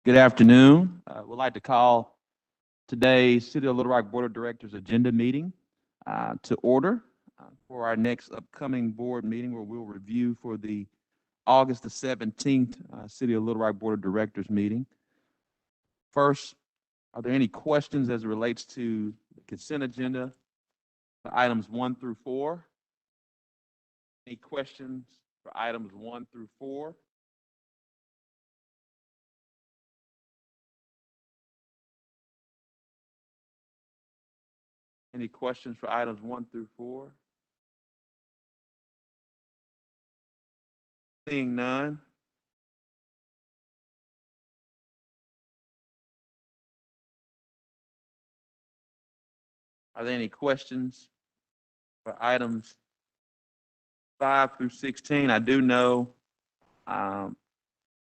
Good afternoon. We'd like to call today's City of Little Rock Board of Directors agenda meeting to order for our next upcoming board meeting where we'll review for the August the 17th City of Little Rock Board of Directors meeting. First, are there any questions as it relates to the consent agenda, for items 1 through 4? Any questions for items 1 through 4? Any questions for items 1 through 4? Seeing none. Are there any questions for items 5 through 16? I do know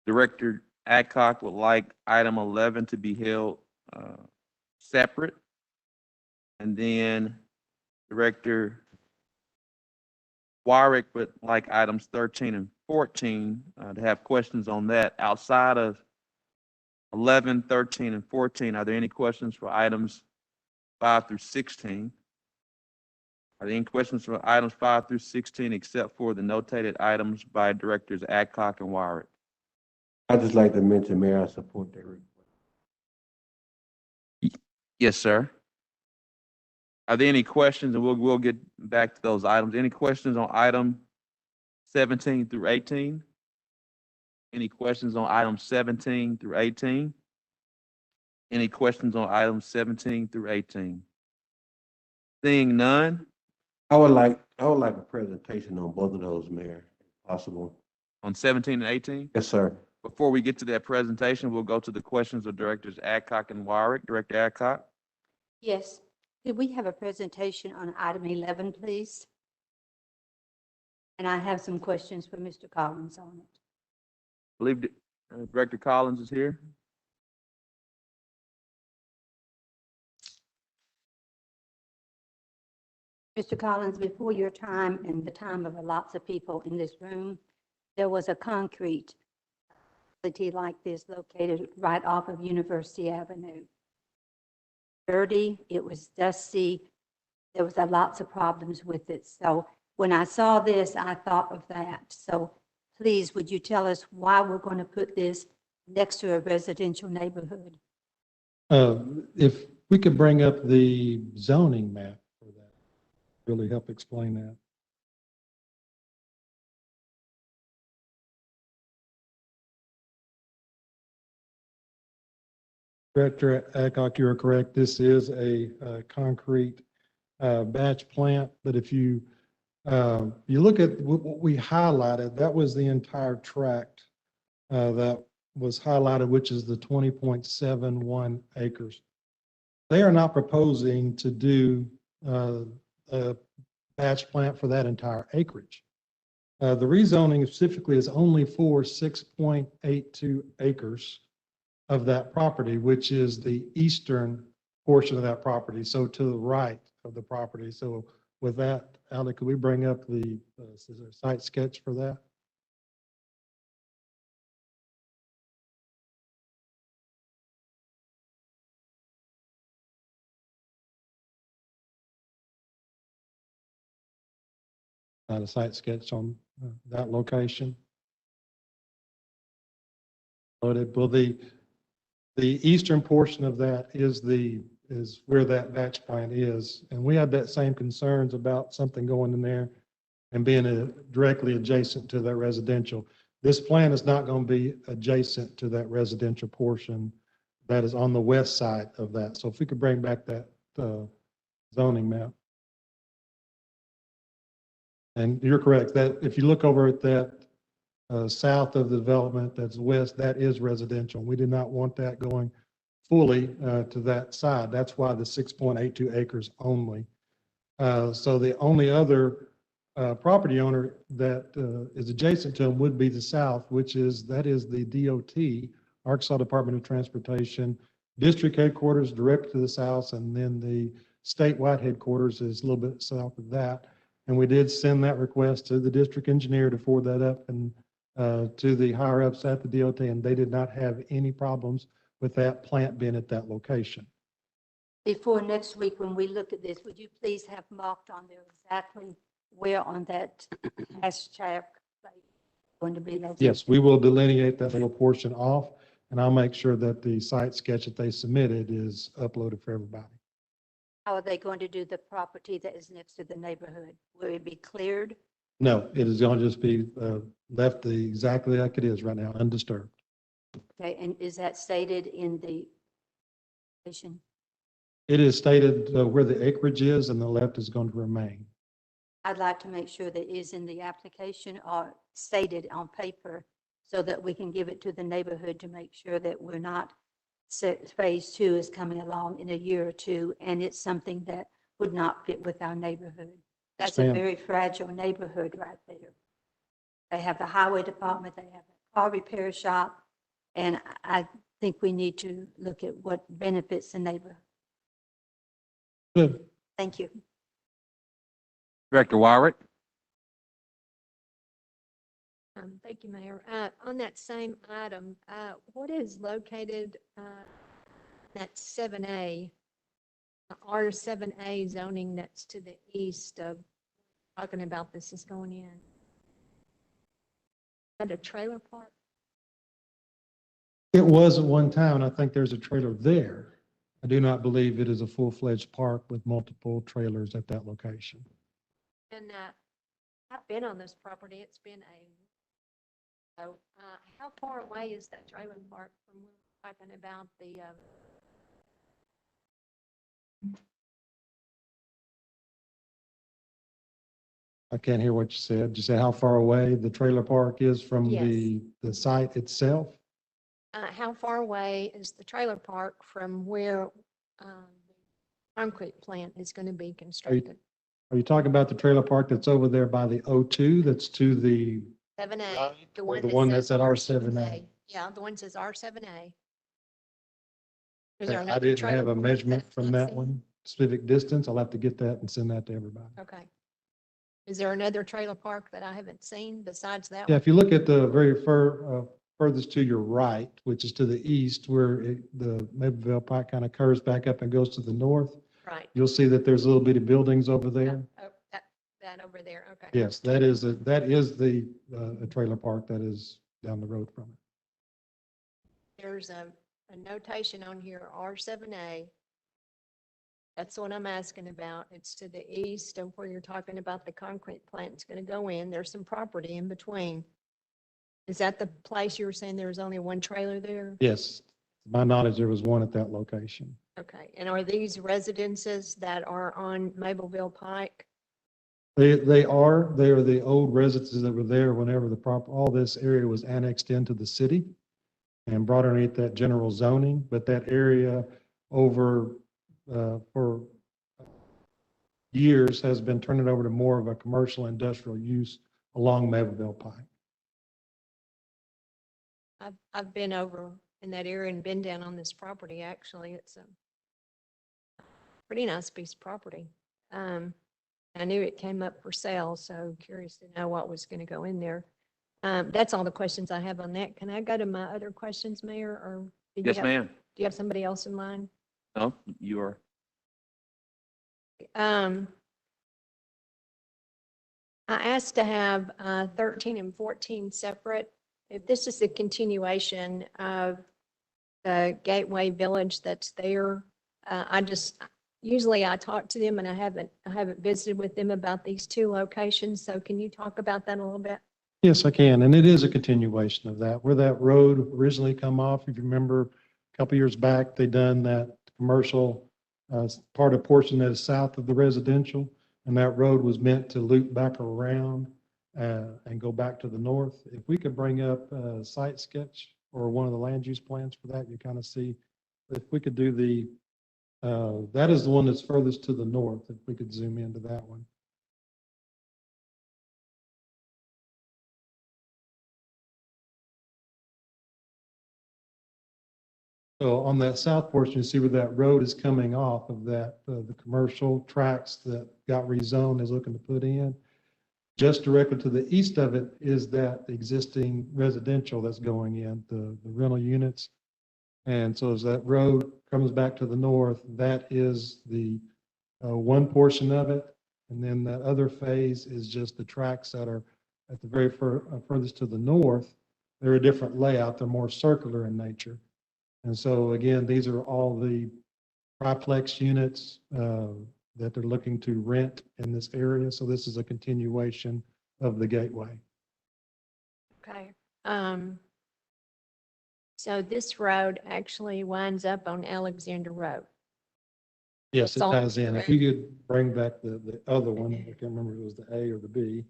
Director Adcock would like item 11 to be held separate. And then Director Warwick would like items 13 and 14 to have questions on that. Outside of 11, 13, and 14, are there any questions for items 5 through 16? Are there any questions for items 5 through 16 except for the notated items by Directors Adcock and Warwick? I'd just like to mention, Mayor, I support that request. Yes, sir. Are there any questions? And we'll get back to those items. Any questions on item 17 through 18? Any questions on items 17 through 18? Any questions on items 17 through 18? Seeing none. I would like a presentation on both of those, Mayor, if possible. On 17 and 18? Yes, sir. Before we get to that presentation, we'll go to the questions of Directors Adcock and Warwick. Director Adcock? Yes. Could we have a presentation on item 11, please? And I have some questions for Mr. Collins on it. I believe Director Collins is here. Mr. Collins, before your time and the time of lots of people in this room, there was a concrete facility like this located right off of University Avenue. Dirty, it was dusty, there was lots of problems with it. So when I saw this, I thought of that. So please, would you tell us why we're going to put this next to a residential neighborhood? If we could bring up the zoning map for that, really help explain that. Director Adcock, you are correct. This is a concrete batch plant, but if you look at what we highlighted, that was the entire tract that was highlighted, which is the 20.71 acres. They are not proposing to do a batch plant for that entire acreage. The rezoning specifically is only for 6.82 acres of that property, which is the eastern portion of that property, so to the right of the property. So with that, Alec, could we bring up the site sketch for that? The site sketch on that location. Loaded. Well, the eastern portion of that is where that batch plant is, and we had that same concerns about something going in there and being directly adjacent to that residential. This plant is not going to be adjacent to that residential portion that is on the west side of that. So if we could bring back that zoning map. And you're correct that if you look over at that south of the development, that's west, that is residential. We did not want that going fully to that side. That's why the 6.82 acres only. So the only other property owner that is adjacent to them would be the south, which is the DOT, Arkansas Department of Transportation, district headquarters direct to the south, and then the statewide headquarters is a little bit south of that. And we did send that request to the district engineer to forward that up, and to the higher ups at the DOT, and they did not have any problems with that plant being at that location. Before next week, when we look at this, would you please have marked on there exactly where on that hashtag going to be located? Yes, we will delineate that little portion off, and I'll make sure that the site sketch that they submitted is uploaded for everybody. How are they going to do the property that is next to the neighborhood? Will it be cleared? No, it is going to just be left exactly like it is right now, undisturbed. Okay, and is that stated in the application? It is stated where the acreage is, and the left is going to remain. I'd like to make sure that is in the application or stated on paper so that we can give it to the neighborhood to make sure that we're not, phase two is coming along in a year or two, and it's something that would not fit with our neighborhood. That's a ma'am. very fragile neighborhood right there. They have the highway department, they have a car repair shop, and I think we need to look at what benefits the neighborhood. Good. Thank you. Director Wyrick? Thank you, Mayor. On that same item, what is located, that 7A, R7A zoning that's to the east of, talking about this is going in? Is that a trailer park? It was at one time, and I think there's a trailer there. I do not believe it is a full-fledged park with multiple trailers at that location. And I've been on this property. It's been so how far away is that trailer park from where we're talking about the, I can't hear what you said. Did you say how far away the trailer park is from Yes. the site itself? how far away is the trailer park from where the concrete plant is going to be constructed? Are you talking about the trailer park that's over there by the O2 that's to the, 7A, the or one the that one says that's at R7A? Yeah, the one says R7A. I didn't have a measurement from that one, specific distance. I'll have to get that and send that to everybody. Okay. Is there another trailer park that I haven't seen besides that Yeah, one? if you look at the very furthest to your right, which is to the east, where the Mapleville Pike kind of curves back up and goes to the north, Right. you'll see that there's little bitty buildings over there. Oh, that over there, okay. Yes, that is the a trailer park that is down the road from it. There's a notation on here, R7A. That's what I'm asking about. It's to the east of where you're talking about the concrete plant is going to go in. There's some property in between. Is that the place you were saying there was only one trailer there? Yes, to my knowledge, there was one at that location. Okay, and are these residences that are on Mapleville Pike? They are the old residences that were there whenever all this area was annexed into the city and brought underneath that general zoning, but that area over for years has been turning over to more of a commercial industrial use along Mapleville Pike. I've been over in that area and been down on this property, actually. It's a pretty nice piece of property. I knew it came up for sale, so curious to know what was going to go in there. That's all the questions I have on that. Can I go to my other questions, Mayor, or? Yes, ma'am. Do you have somebody else in mind? No, you are. I asked to have 13 and 14 separate. If this is a continuation of the Gateway Village that's there, usually I talk to them and I haven't visited with them about these two locations. So can you talk about that a little bit? Yes, I can. And it is a continuation of that. Where that road originally come off, if you remember, a couple years back, they done that commercial portion that is south of the residential. And that road was meant to loop back around and go back to the north. If we could bring up a site sketch or one of the land use plans for that, you kind of see if we could do that is the one that's furthest to the north, if we could zoom into that one. So on that south portion, you see where that road is coming off of that, the commercial tracks that got rezoned is looking to put in. Just directly to the east of it is that existing residential that's going in, the rental units. And so as that road comes back to the north, that is the one portion of it. And then that other phase is just the tracks that are at the very furthest to the north. They're a different layout. They're more circular in nature. And so again, these are all the triplex units that they're looking to rent in this area. So this is a continuation of the gateway. Okay. So this road actually winds up on Alexander Road. Yes, it It's all ties in. If correct. you could bring back the other one, I can't remember if it was the A or the B.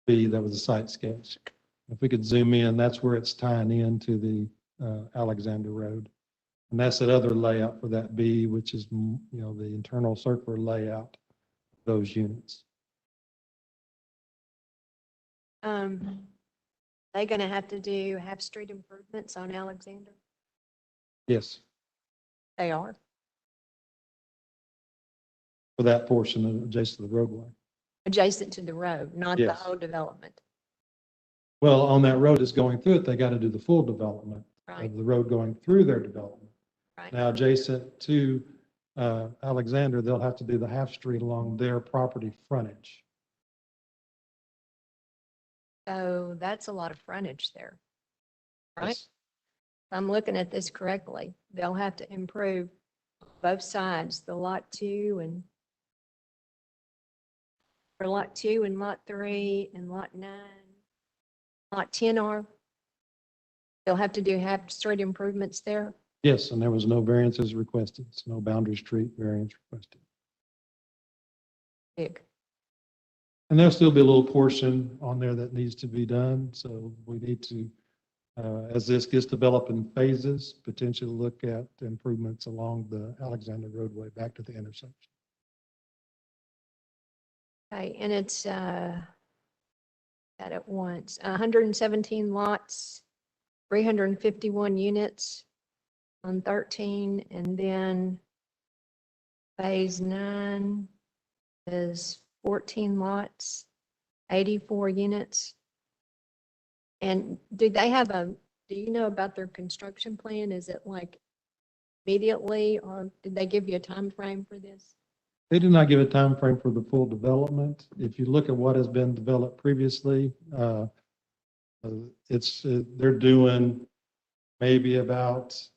B, that was a site sketch. If we could zoom in, that's where it's tying into the Alexander Road. And that's that other layout for that B, which is, the internal circular layout of those units. They gonna have to do half-street improvements on Alexander? Yes, They are. for that portion of adjacent to the roadway. Adjacent to the road, not the Yes. whole development, Well, on that road that's going through it, they got to do the full development right? of the road going through their development. Right. Now adjacent to Alexander, they'll have to do the half street along their property frontage. So that's a lot of frontage there, right? Yes. If I'm looking at this correctly, they'll have to improve both sides, the lot 2 and for lot 2 and lot 3 and lot 9, lot 10 are. They'll have to do half-street improvements there. Yes, and there was no variances requested, so no boundary street variance requested. Big. And there'll still be a little portion on there that needs to be done, so we need to, as this gets developed in phases, potentially look at improvements along the Alexander roadway back to the intersection. Okay, and it's that at once, 117 lots, 351 units on 13, and then phase 9 is 14 lots, 84 units. And do you know about their construction plan? Is it like immediately, or did they give you a time frame for this? They did not give a time frame for the full development. If you look at what has been developed previously, they're doing maybe about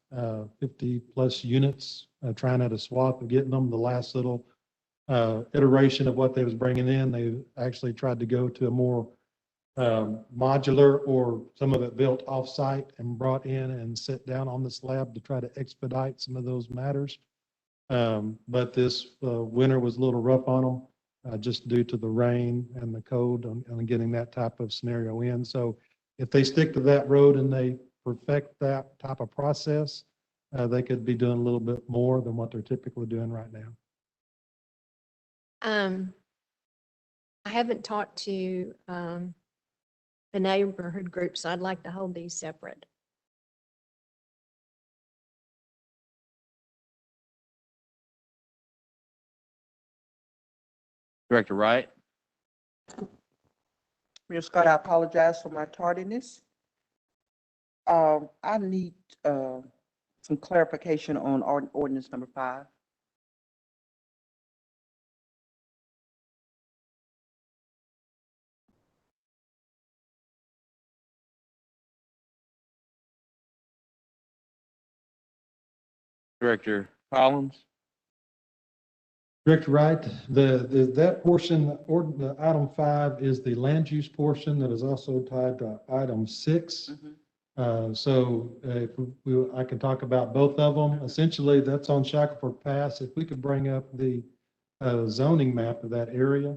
50 plus units, trying at a swath of getting them. The last little iteration of what they was bringing in, they actually tried to go to a more modular, or some of it built off-site and brought in and sit down on the slab to try to expedite some of those matters. But this winter was a little rough on them, just due to the rain and the cold on getting that type of scenario in. So if they stick to that road and they perfect that type of process, they could be doing a little bit more than what they're typically doing right now. I haven't talked to the neighborhood groups. I'd like to hold these separate. Director Wright? Mayor Scott, I apologize for my tardiness. I need some clarification on ordinance number 5. Director Collins? Director Wright, that portion, the item 5 is the land use portion that is also tied to item 6. So if I can talk about both of them. Essentially, that's on Shackleford Pass. If we could bring up the zoning map of that area.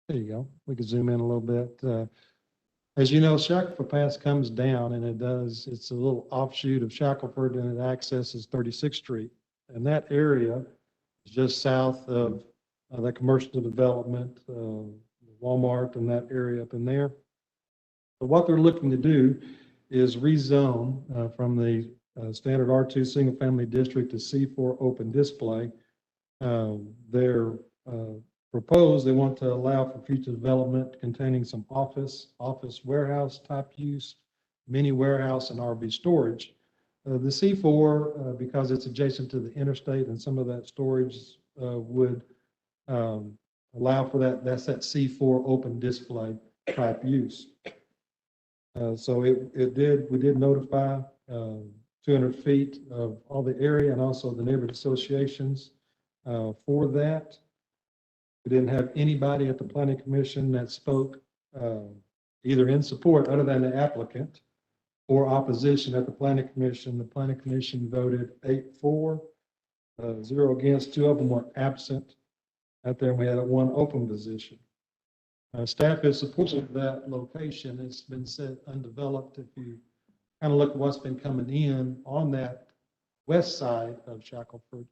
There you go. We could zoom in a little bit. As you know, Shackelford Pass comes down and it's a little offshoot of Shackelford and it accesses 36th Street. And that area is just south of that commercial development, Walmart and that area up in there. But what they're looking to do is rezone from the standard R2 single family district to C4 open display. They're proposed, they want to allow for future development containing some office warehouse type use, mini warehouse and RV storage. The C4, because it's adjacent to the interstate and some of that storage would allow for that. That's that C4 open display type use. So we did notify 200 feet of all the area and also the neighborhood associations for that. We didn't have anybody at the planning commission that spoke either in support other than the applicant or opposition at the planning commission. The planning commission voted 8-4, 0 against, 2 of them were absent out there. And we had 1 open position. Staff is supportive of that location. It's been said undeveloped. If you kind of look at what's been coming in on that west side of Shackelford,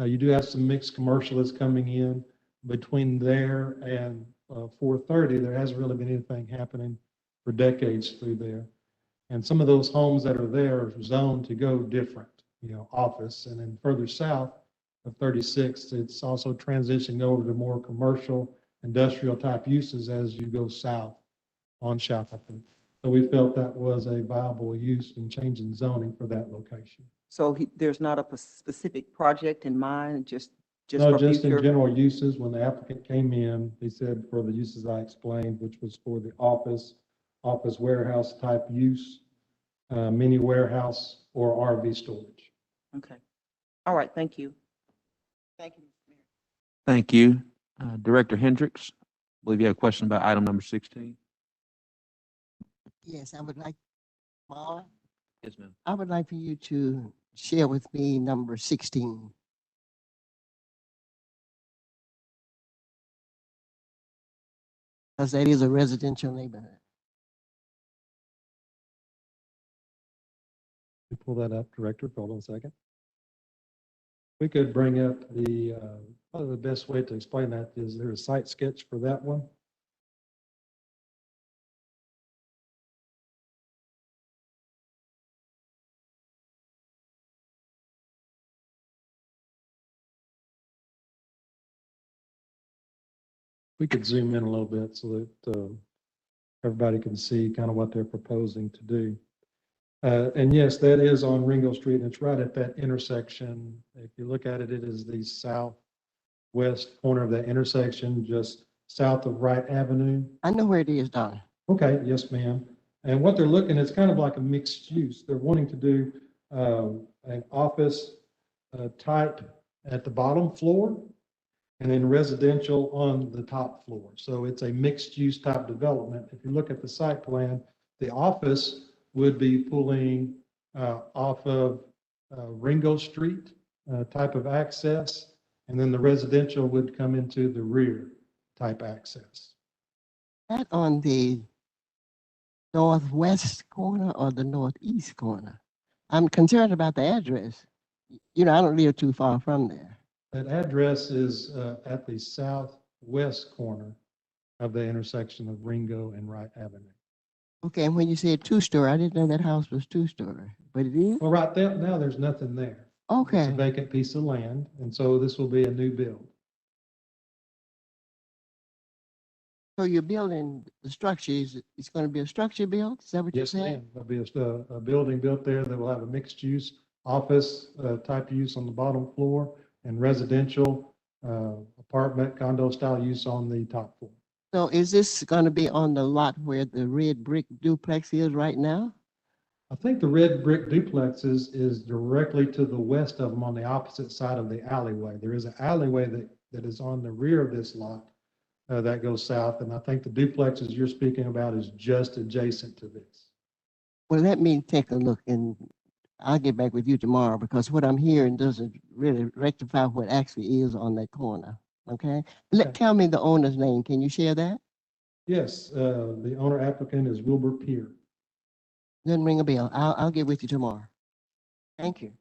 you do have some mixed commercial that's coming in. Between there and 430, there hasn't really been anything happening for decades through there. And some of those homes that are there are zoned to go different, office. And then further south of 36, it's also transitioning over to more commercial, industrial type uses as you go south on Shackelford. So we felt that was a viable use in changing zoning for that location. So there's not a specific project in mind, just No, for just in future? general uses. When the applicant came in, they said for the uses I explained, which was for the office warehouse type use, mini warehouse or RV storage. Okay. All right, thank you. Thank you, Mr. Mayor. Thank you. Director Hendricks, I believe you have a question about item number 16. Yes, I would like, Paul, Yes, ma'am. I would like for you to share with me number 16. Because that is a residential neighborhood. You pull that up, Director. Hold on a second. We could bring up probably the best way to explain that is there a site sketch for that one? We could zoom in a little bit so that everybody can see kind of what they're proposing to do. And yes, that is on Ringo Street, and it's right at that intersection. If you look at it, it is the southwest corner of that intersection, just south of Wright Avenue. I know where it is, Donna. Okay, yes, ma'am. And what they're looking, it's kind of like a mixed use. They're wanting to do an office type at the bottom floor and then residential on the top floor. So it's a mixed use type development. If you look at the site plan, the office would be pulling off of Ringo Street type of access, and then the residential would come into the rear type access. That on the northwest corner or the northeast corner? I'm concerned about the address. I don't live too far from there. That address is at the southwest corner of the intersection of Ringo and Wright Avenue. Okay, and when you said 2-story, I didn't know that house was 2-story, but it is? Well, right there, now there's nothing there. It's Okay, a vacant piece of land, and so this will be a new build. so you're building the structure, it's going to be a structure built? Is that what you're Yes, saying? ma'am. There'll be a building built there that will have a mixed use office type use on the bottom floor and residential apartment condo style use on the top floor. So is this going to be on the lot where the red brick duplex is right now? I think the red brick duplex is directly to the west of them on the opposite side of the alleyway. There is an alleyway that is on the rear of this lot that goes south. And I think the duplexes you're speaking about is just adjacent to this. Well, let me take a look and I'll get back with you tomorrow because what I'm hearing doesn't really rectify what actually is on that corner. Okay? Okay. Tell me the owner's name. Can you share that? Yes, the owner applicant is Wilbur Peer. Doesn't ring a bell. I'll get with you tomorrow. Thank you.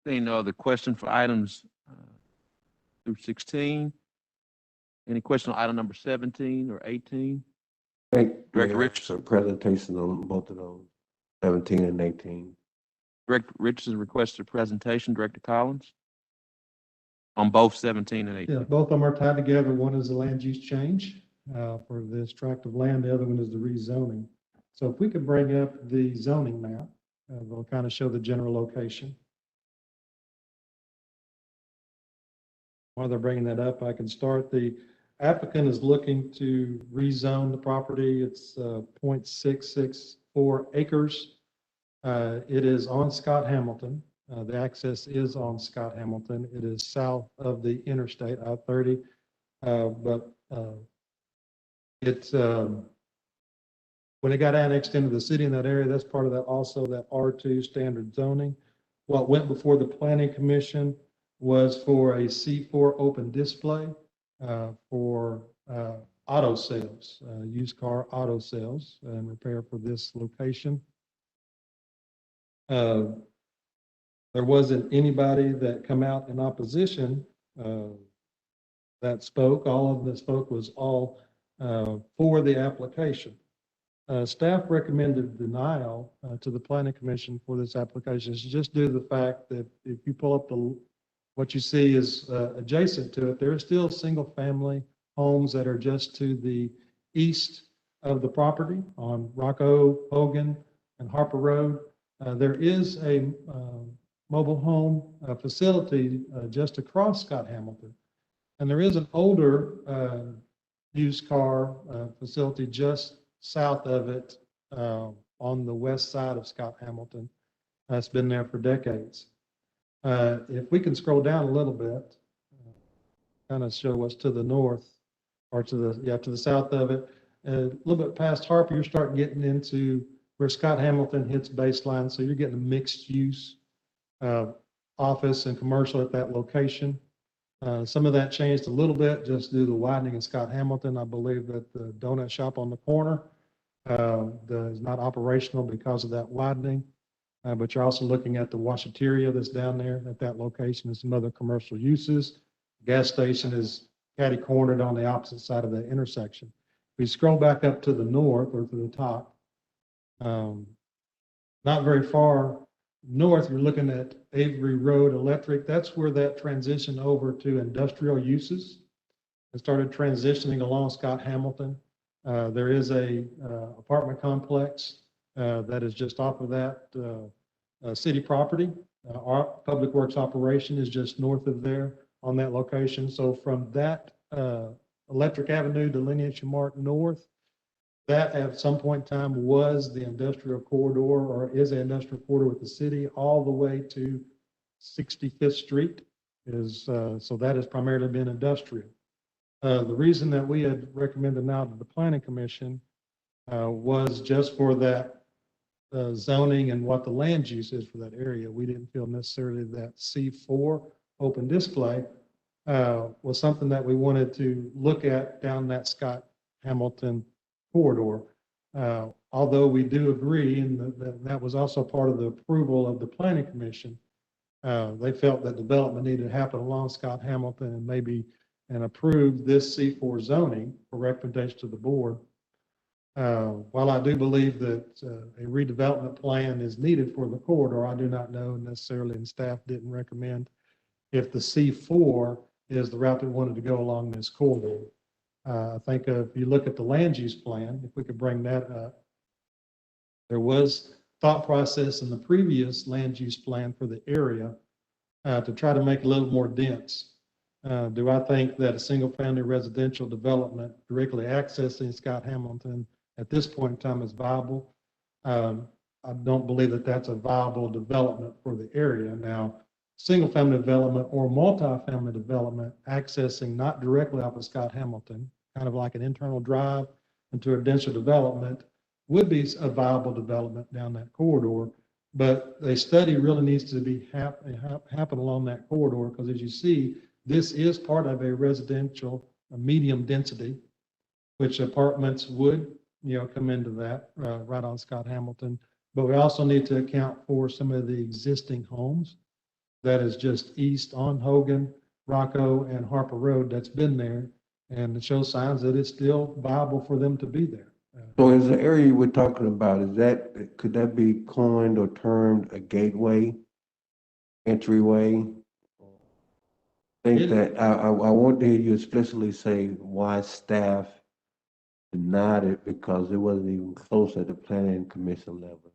Seeing no other question for items through 16. Any question on item number 17 or 18? Director Mayor, Richardson. a presentation on both of those, 17 and 18. Director Richardson requested a presentation. Director Collins? On both 17 and 18. Yeah, both of them are tied together. One is the land use change for this tract of land. The other one is the rezoning. So if we could bring up the zoning map, we'll kind of show the general location. While they're bringing that up, I can start. The applicant is looking to rezone the property. It's 0.664 acres. It is on Scott Hamilton. The access is on Scott Hamilton. It is south of the interstate, I-30. But it's, when it got annexed into the city in that area, that's part of that, also that R2 standard zoning. What went before the planning commission was for a C4 open display for auto sales, used car auto sales and repair for this location. There wasn't anybody that come out in opposition that spoke. All of them that spoke was all for the application. Staff recommended denial to the planning commission for this application. It's just due to the fact that if you pull up what you see is adjacent to it, there are still single family homes that are just to the east of the property on Rocco, Hogan, and Harper Road. There is a mobile home facility just across Scott Hamilton. And there is an older used car facility just south of it on the west side of Scott Hamilton. That's been there for decades. If we can scroll down a little bit, kind of show what's to the north or to the south of it. A little bit past Harper, you're starting getting into where Scott Hamilton hits baseline. So you're getting a mixed use office and commercial at that location. Some of that changed a little bit just due to the widening in Scott Hamilton. I believe that the donut shop on the corner is not operational because of that widening. But you're also looking at the washateria that's down there at that location and some other commercial uses. Gas station is catty cornered on the opposite side of the intersection. If we scroll back up to the north or to the top, not very far north, you're looking at Avery Road Electric. That's where that transition over to industrial uses. It started transitioning along Scott Hamilton. There is a apartment complex that is just off of that city property. Our public works operation is just north of there on that location. So from that Electric Avenue delineation mark north, that at some point in time was the industrial corridor or is an industrial corridor with the city all the way to 65th Street is, so that has primarily been industrial. The reason that we had recommended now to the Planning Commission was just for that zoning and what the land use is for that area. We didn't feel necessarily that C4 open display was something that we wanted to look at down that Scott Hamilton corridor. Although we do agree, and that was also part of the approval of the Planning Commission, they felt that development needed to happen along Scott Hamilton and approve this C4 zoning for recommendation to the board. While I do believe that a redevelopment plan is needed for the corridor, I do not know necessarily, and staff didn't recommend if the C4 is the route that wanted to go along this corridor. I think if you look at the land use plan, if we could bring that up, there was thought process in the previous land use plan for the area to try to make it a little more dense. Do I think that a single family residential development directly accessing Scott Hamilton at this point in time is viable? I don't believe that that's a viable development for the area. Now, single family development or multi-family development accessing not directly off of Scott Hamilton, kind of like an internal drive into a denser development, would be a viable development down that corridor. But a study really needs to be happen along that corridor, because as you see, this is part of a residential, a medium density, which apartments would, come into that, right on Scott Hamilton. But we also need to account for some of the existing homes that is just east on Hogan, Rocco, and Harper Road that's been there. And it shows signs that it's still viable for them to be there. So is the area we're talking about, could that be coined or termed a gateway, entryway? I think that I want to hear you explicitly say why staff denied it, because it wasn't even close at the planning commission level.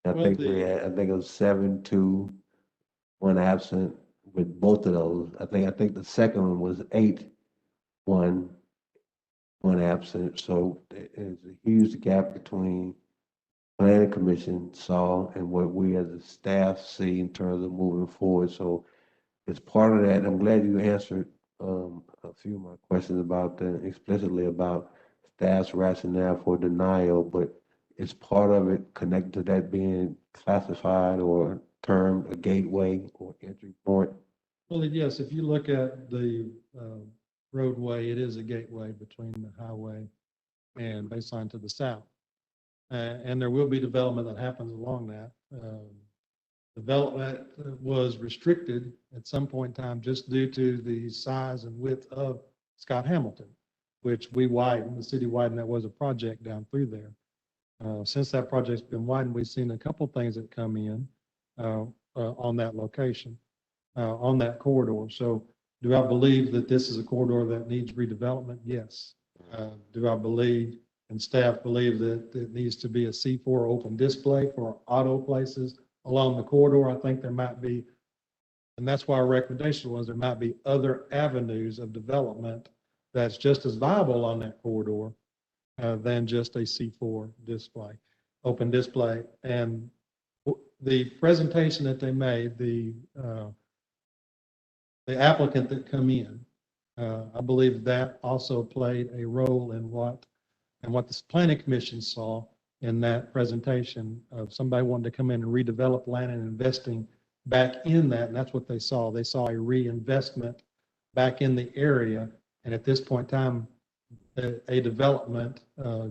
I Well, think I think it was 7-2, one absent with both of those. I think the second one was 8-1, one absent. So there's a huge gap between planning commission saw and what we as a staff see in terms of moving forward. So it's part of that. I'm glad you answered a few of my questions about that, explicitly about staff's rationale for denial, but it's part of it connected to that being classified or termed a gateway or entry point. Well, yes, if you look at the roadway, it is a gateway between the highway and baseline to the south. And there will be development that happens along that. Development was restricted at some point in time just due to the size and width of Scott Hamilton, which we widened, the city widened. That was a project down through there. Since that project's been widened, we've seen a couple things that come in on that location, on that corridor. So do I believe that this is a corridor that needs redevelopment? Yes. Do I believe and staff believe that it needs to be a C4 open display for auto places along the corridor? I think there might be, and that's why our recommendation was there might be other avenues of development that's just as viable on that corridor than just a C4 display, open display. And the presentation that they made, the applicant that come in, I believe that also played a role in what the planning commission saw in that presentation of somebody wanting to come in and redevelop land and investing back in that. And that's what they saw. They saw a reinvestment back in the area. And at this point in time, a development,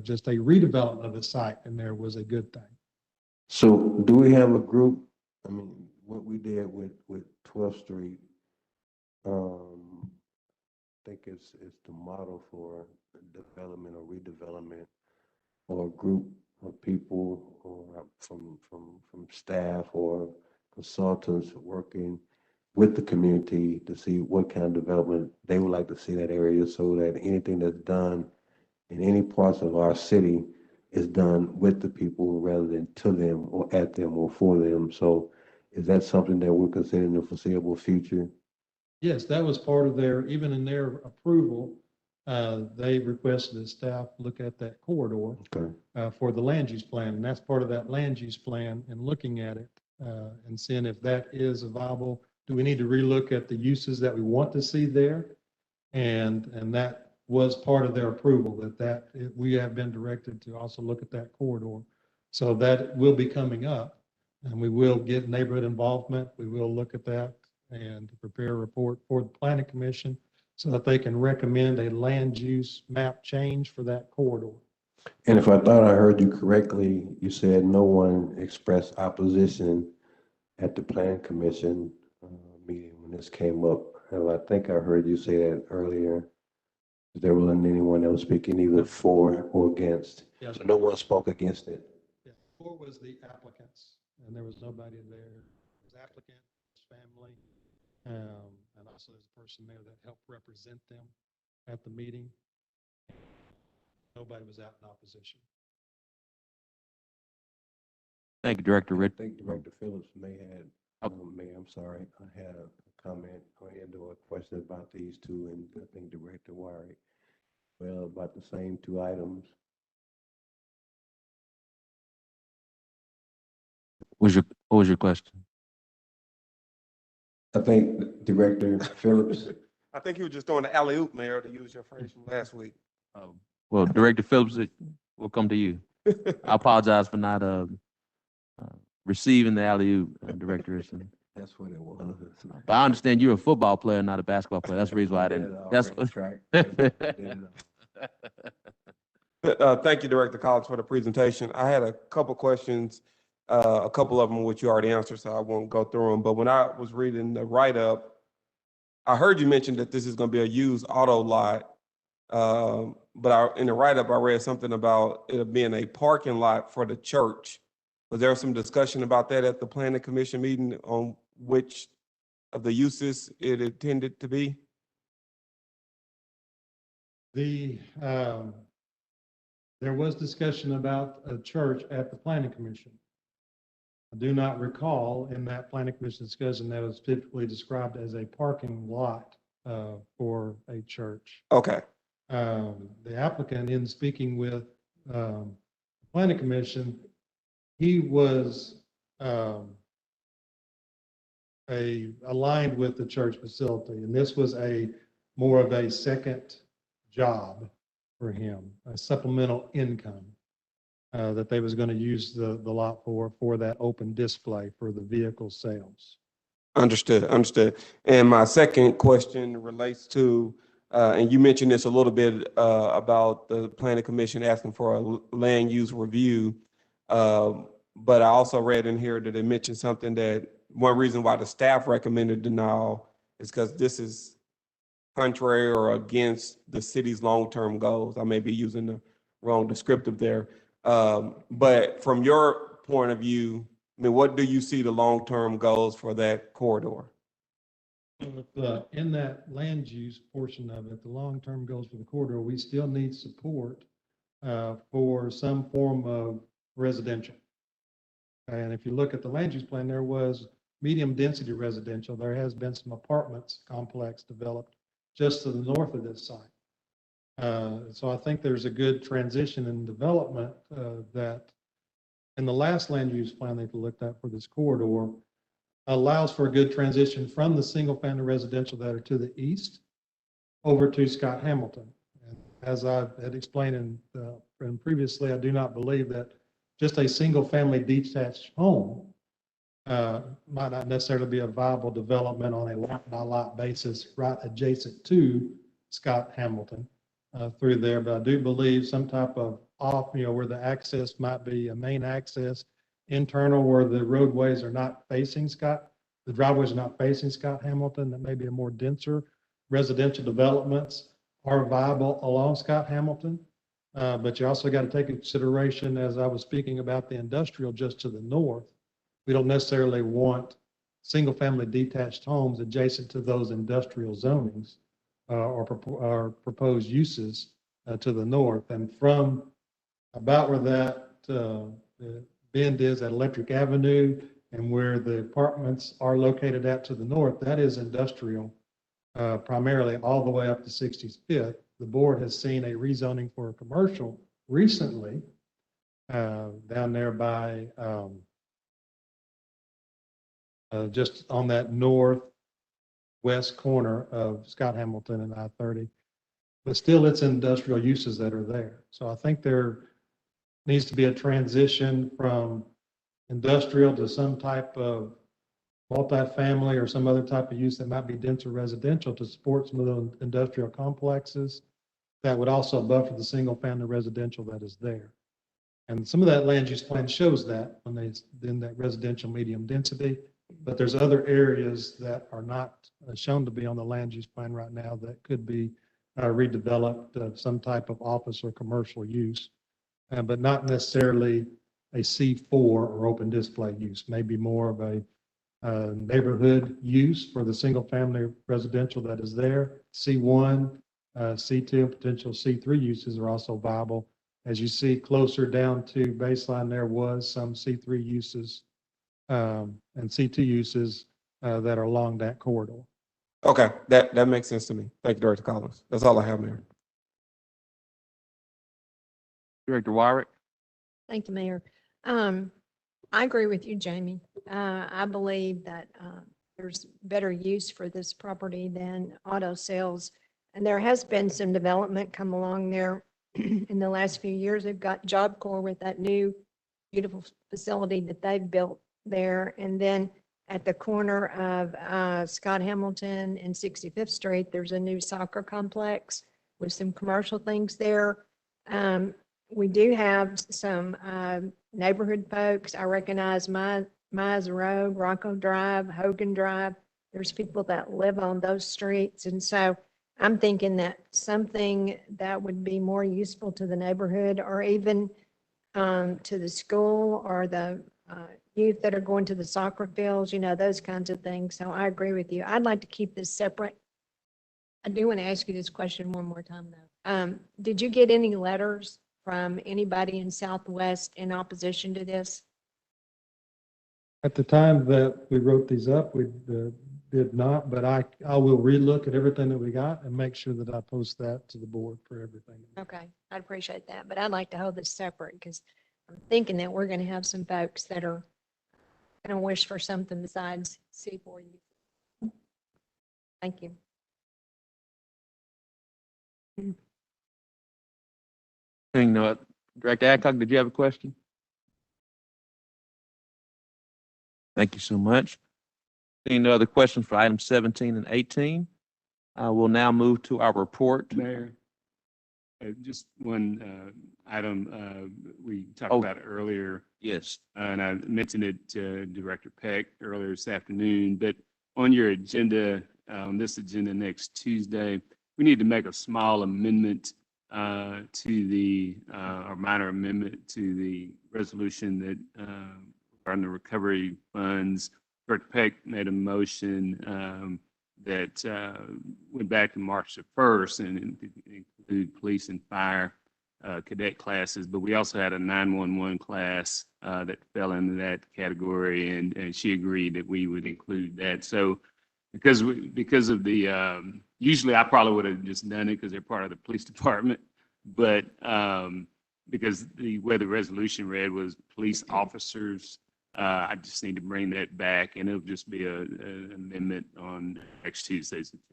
just a redevelopment of the site in there was a good thing. So do we have a group? I mean, what we did with 12th Street, I think it's the model for development or redevelopment, or a group of people or from staff or consultants working with the community to see what kind of development they would like to see in that area, so that anything that's done in any parts of our city is done with the people rather than to them or at them or for them. So is that something that we're considering in the foreseeable future? Yes, that was part of their, even in their approval, they requested that staff look at that corridor for the land use plan. And that's part of that land use plan, and looking at it and seeing if that is viable. Do we need to relook at the uses that we want to see there? And that was part of their approval, we have been directed to also look at that corridor. So that will be coming up, and we will get neighborhood involvement. We will look at that and prepare a report for the planning commission so that they can recommend a land use map change for that corridor. And if I thought I heard you correctly, you said no one expressed opposition at the planning commission meeting when this came up. And I think I heard you say that earlier. There wasn't anyone that was speaking either for or against. Yes. So no one spoke against it. Yeah, for was the applicants, and there was nobody there. It was applicant, his family, and also there's a person there that helped represent them at the meeting. Nobody was out in opposition. Thank you, Director I Rich. think Director Phillips may have, Mayor, I'm sorry, I had a comment or a question about these two, and I think Director Wiry, well, about the same two items. What was your question? I think Director Phillips. I think you were just throwing the alley-oop, Mayor, to use your phrase from last week. Well, Director Phillips, we'll come to you. I apologize for not receiving the alley-oop, Director Earson. That's what it was. But I understand you're a football player, not a basketball player. That's the reason why I didn't. That's what. Thank you, Director Collins, for the presentation. I had a couple questions, a couple of them which you already answered, so I won't go through them. But when I was reading the write-up, I heard you mention that this is going to be a used auto lot. But in the write-up, I read something about it being a parking lot for the church. Was there some discussion about that at the planning commission meeting on which of the uses it intended to be? There was discussion about a church at the planning commission. I do not recall in that planning commission discussion that was typically described as a parking lot for a church. Okay. The applicant, in speaking with the planning commission, he was aligned with the church facility, and this was more of a second job for him, a supplemental income that they was going to use the lot for that open display for the vehicle sales. Understood. And my second question relates to, and you mentioned this a little bit about the planning commission asking for a land use review. But I also read in here that it mentioned something that one reason why the staff recommended denial is because this is contrary or against the city's long-term goals. I may be using the wrong descriptive there. But from your point of view, I mean, what do you see the long-term goals for that corridor? In that land use portion of it, the long-term goals for the corridor, we still need support for some form of residential. And if you look at the land use plan, there was medium density residential. There has been some apartments complex developed just to the north of this site. So I think there's a good transition in development that in the last land use plan they've looked at for this corridor allows for a good transition from the single family residential that are to the east over to Scott Hamilton. And as I had explained in previously, I do not believe that just a single family detached home might not necessarily be a viable development on a lot by lot basis right adjacent to Scott Hamilton through there. But I do believe some type of where the access might be a main access internal where the roadways are not facing the driveways are not facing Scott Hamilton, that may be a more denser residential developments are viable along Scott Hamilton. But you also got to take into consideration, as I was speaking about the industrial just to the north, we don't necessarily want single family detached homes adjacent to those industrial zonings or proposed uses to the north. And from about where that bend is at Electric Avenue and where the apartments are located at to the north, that is industrial primarily all the way up to 65th. The board has seen a rezoning for a commercial recently down there by just on that northwest corner of Scott Hamilton and I-30. But still, it's industrial uses that are there. So I think there needs to be a transition from industrial to some type of multifamily or some other type of use that might be denser residential to support some of those industrial complexes that would also buffer the single family residential that is there. And some of that land use plan shows that when they in that residential medium density, but there's other areas that are not shown to be on the land use plan right now that could be redeveloped some type of office or commercial use, but not necessarily a C4 or open display use, maybe more of a neighborhood use for the single family residential that is there. C1, C2, and potential C3 uses are also viable. As you see closer down to baseline, there was some C3 uses and C2 uses that are along that corridor. Okay, that makes sense to me. Thank you, Director Collins. That's all I have, Mayor. Director Wyrick. Thank you, Mayor. I agree with you, Jamie. I believe that there's better use for this property than auto sales. And there has been some development come along there in the last few years. They've got Job Corps with that new beautiful facility that they've built there. And then at the corner of Scott Hamilton and 65th Street, there's a new soccer complex with some commercial things there. We do have some neighborhood folks. I recognize Mize Road, Rocco Drive, Hogan Drive. There's people that live on those streets. And so I'm thinking that something that would be more useful to the neighborhood, or even to the school, or the youth that are going to the soccer fields, those kinds of things. So I agree with you. I'd like to keep this separate. I do want to ask you this question one more time, though. Did you get any letters from anybody in Southwest in opposition to this? At the time that we wrote these up, we did not, but I will relook at everything that we got and make sure that I post that to the board for everything. Okay, I'd appreciate that, but I'd like to hold this separate because I'm thinking that we're going to have some folks that are going to wish for something besides C4. Thank you. Director Adcock, did you have a question? Thank you so much. Seeing no other questions for items 17 and 18, we'll now move to our report. Mayor, just one item we talked Oh. about earlier, Yes. and I mentioned it to Director Peck earlier this afternoon, but on your agenda, on this agenda next Tuesday, we need to make a small amendment to the, or minor amendment to the resolution that regarding the recovery funds. Director Peck made a motion that went back to March the 1st and include police and fire cadet classes, but we also had a 911 class that fell into that category, and she agreed that we would include that. So because of the, usually I probably would have just done it because they're part of the police department, but because the way the resolution read was police officers, I just need to bring that back, and it'll just be an amendment on next Tuesday's agenda.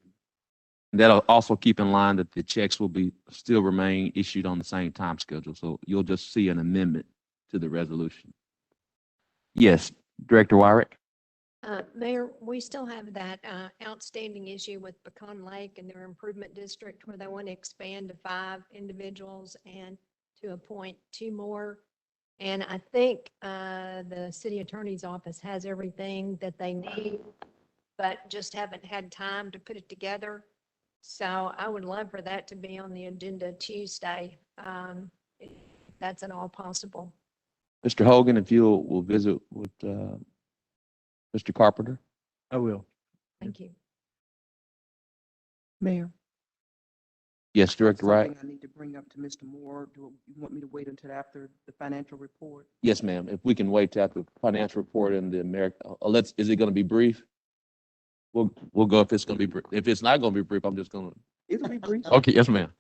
That'll also keep in line that the checks will still remain issued on the same time schedule. So you'll just see an amendment to the resolution. Yes, Director Wyrick. Mayor, we still have that outstanding issue with Pecan Lake and their improvement district where they want to expand to 5 individuals and to appoint 2 more. And I think the city attorney's office has everything that they need, but just haven't had time to put it together. So I would love for that to be on the agenda Tuesday, if that's at all possible. Mr. Hogan, if you will visit with Mr. Carpenter. I will. Thank you. Mayor. Yes, Director Wright. Something I need to bring up to Mr. Moore. Do you want me to wait until after the financial report? Yes, ma'am. If we can wait till after the financial report and the is it going to be brief? We'll go if it's going to be brief. If it's not going to be brief, I'm just going to. It'll be brief. Okay, yes, ma'am.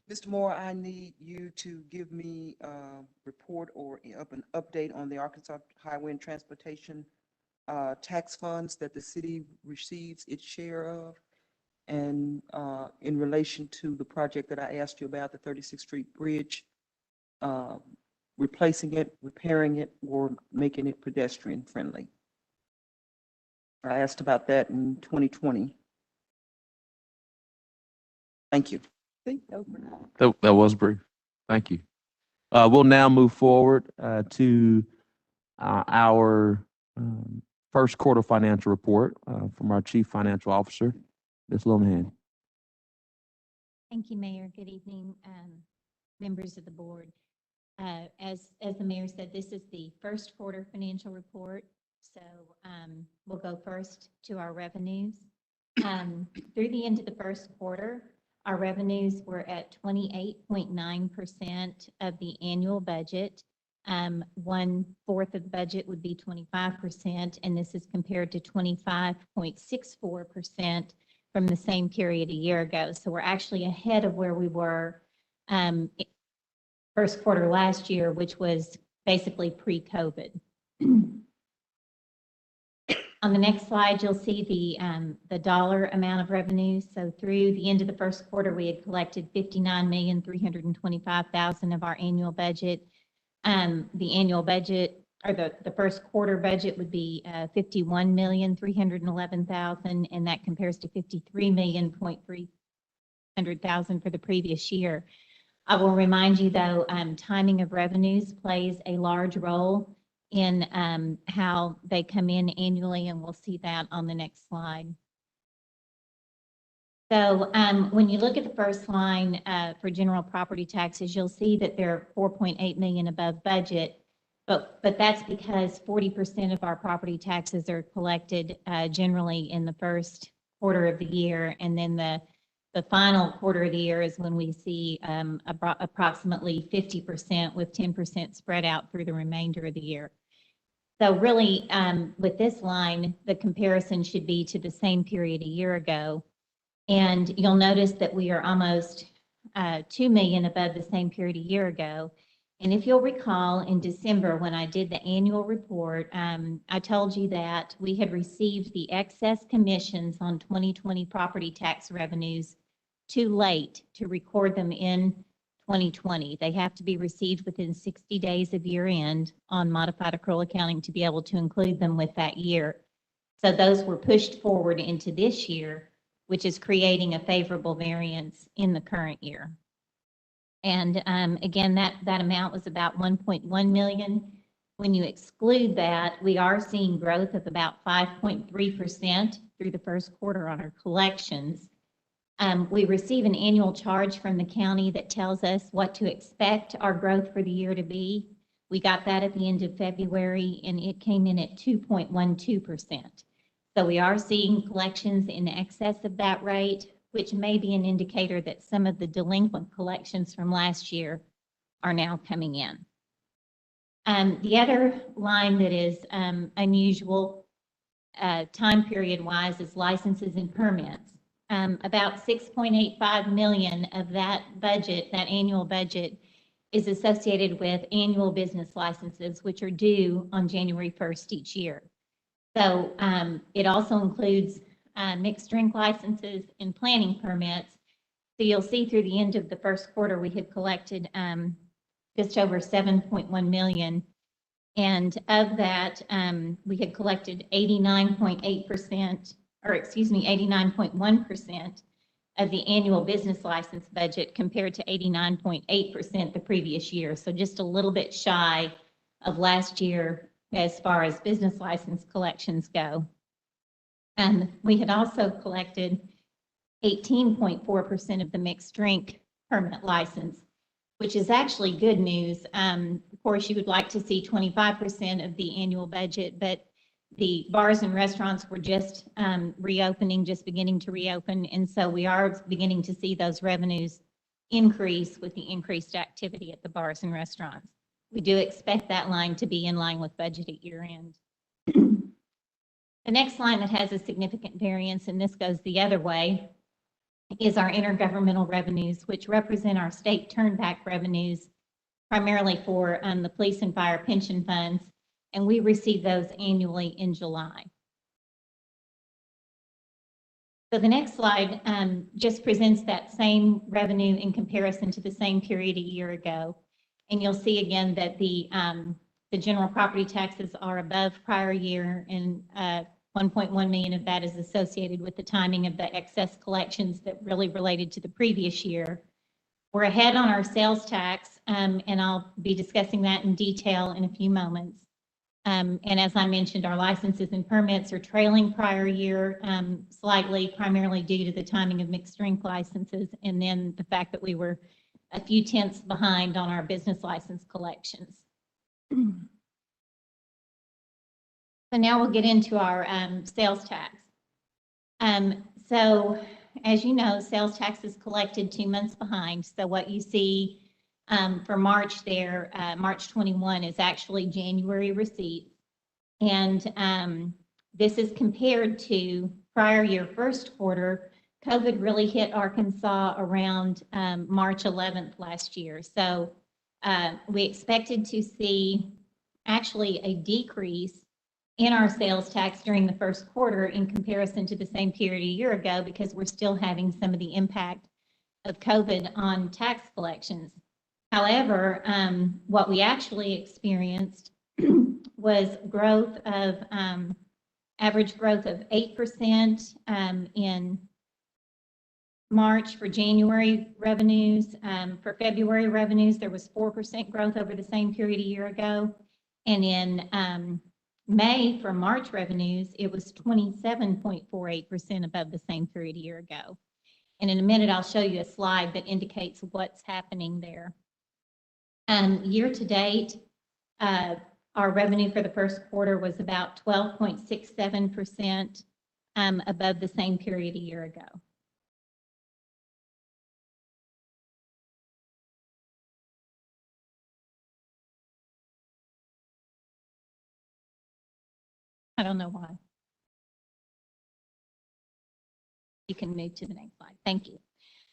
Mr. Moore, I need you to give me a report or an update on the Arkansas Highway and Transportation tax funds that the city receives its share of. And in relation to the project that I asked you about, the 36th Street Bridge, replacing it, repairing it, or making it pedestrian friendly. I asked about that in 2020. Thank you. That was brief. Thank you. We'll now move forward to our first quarter financial report from our Chief Financial Officer, Ms. Lonahan. Thank you, Mayor. Good evening, members of the board. As the mayor said, this is the first quarter financial report. So we'll go first to our revenues. Through the end of the first quarter, our revenues were at 28.9% of the annual budget. 1/4 of the budget would be 25%, and this is compared to 25.64% from the same period a year ago. So we're actually ahead of where we were first quarter last year, which was basically pre-COVID. On the next slide, you'll see the dollar amount of revenue. So through the end of the first quarter, we had collected $59,325,000 of our annual budget. The annual budget, or the first quarter budget would be 51,311,000, and that compares to 53,300,000 for the previous year. I will remind you, though, timing of revenues plays a large role in how they come in annually, and we'll see that on the next slide. So when you look at the first line for general property taxes, you'll see that they're 4.8 million above budget, but that's because 40% of our property taxes are collected generally in the first quarter of the year, and then the final quarter of the year is when we see approximately 50%, with 10% spread out through the remainder of the year. So really, with this line, the comparison should be to the same period a year ago. And you'll notice that we are almost 2 million above the same period a year ago. And if you'll recall, in December, when I did the annual report, I told you that we had received the excess commissions on 2020 property tax revenues too late to record them in 2020. They have to be received within 60 days of year end on modified accrual accounting to be able to include them with that year. So those were pushed forward into this year, which is creating a favorable variance in the current year. And again, that amount was about 1.1 million. When you exclude that, we are seeing growth of about 5.3% through the first quarter on our collections. We receive an annual charge from the county that tells us what to expect our growth for the year to be. We got that at the end of February, and it came in at 2.12%. So we are seeing collections in excess of that rate, which may be an indicator that some of the delinquent collections from last year are now coming in. The other line that is unusual time period wise is licenses and permits. About 6.85 million of that budget, that annual budget, is associated with annual business licenses, which are due on January 1st each year. So it also includes mixed drink licenses and planning permits. So you'll see through the end of the first quarter, we had collected just over 7.1 million. And of that, we had collected 89.8%, or excuse me, 89.1% of the annual business license budget compared to 89.8% the previous year. So just a little bit shy of last year as far as business license collections go. And we had also collected 18.4% of the mixed drink permit license, which is actually good news. Of course, you would like to see 25% of the annual budget, but the bars and restaurants were just reopening, just beginning to reopen. And so we are beginning to see those revenues increase with the increased activity at the bars and restaurants. We do expect that line to be in line with budget at year end. The next line that has a significant variance, and this goes the other way, is our intergovernmental revenues, which represent our state turnback revenues, primarily for the police and fire pension funds, and we receive those annually in July. So the next slide just presents that same revenue in comparison to the same period a year ago. And you'll see again that the general property taxes are above prior year, and 1.1 million of that is associated with the timing of the excess collections that really related to the previous year. We're ahead on our sales tax, and I'll be discussing that in detail in a few moments. And as I mentioned, our licenses and permits are trailing prior year slightly, primarily due to the timing of mixed drink licenses, and then the fact that we were a few tenths behind on our business license collections. So now we'll get into our sales tax. So as you know, sales tax is collected 2 months behind. So what you see for March there, March 21 is actually January receipts. And this is compared to prior year first quarter. COVID really hit Arkansas around March 11th last year. So we expected to see actually a decrease in our sales tax during the first quarter in comparison to the same period a year ago, because we're still having some of the impact of COVID on tax collections. However, what we actually experienced was growth of, average growth of 8% in March for January revenues. For February revenues, there was 4% growth over the same period a year ago. And in May for March revenues, it was 27.48% above the same period a year ago. And in a minute, I'll show you a slide that indicates what's happening there. Year to date, our revenue for the first quarter was about 12.67% above the same period a year ago. I don't know why. You can move to the next slide. Thank you.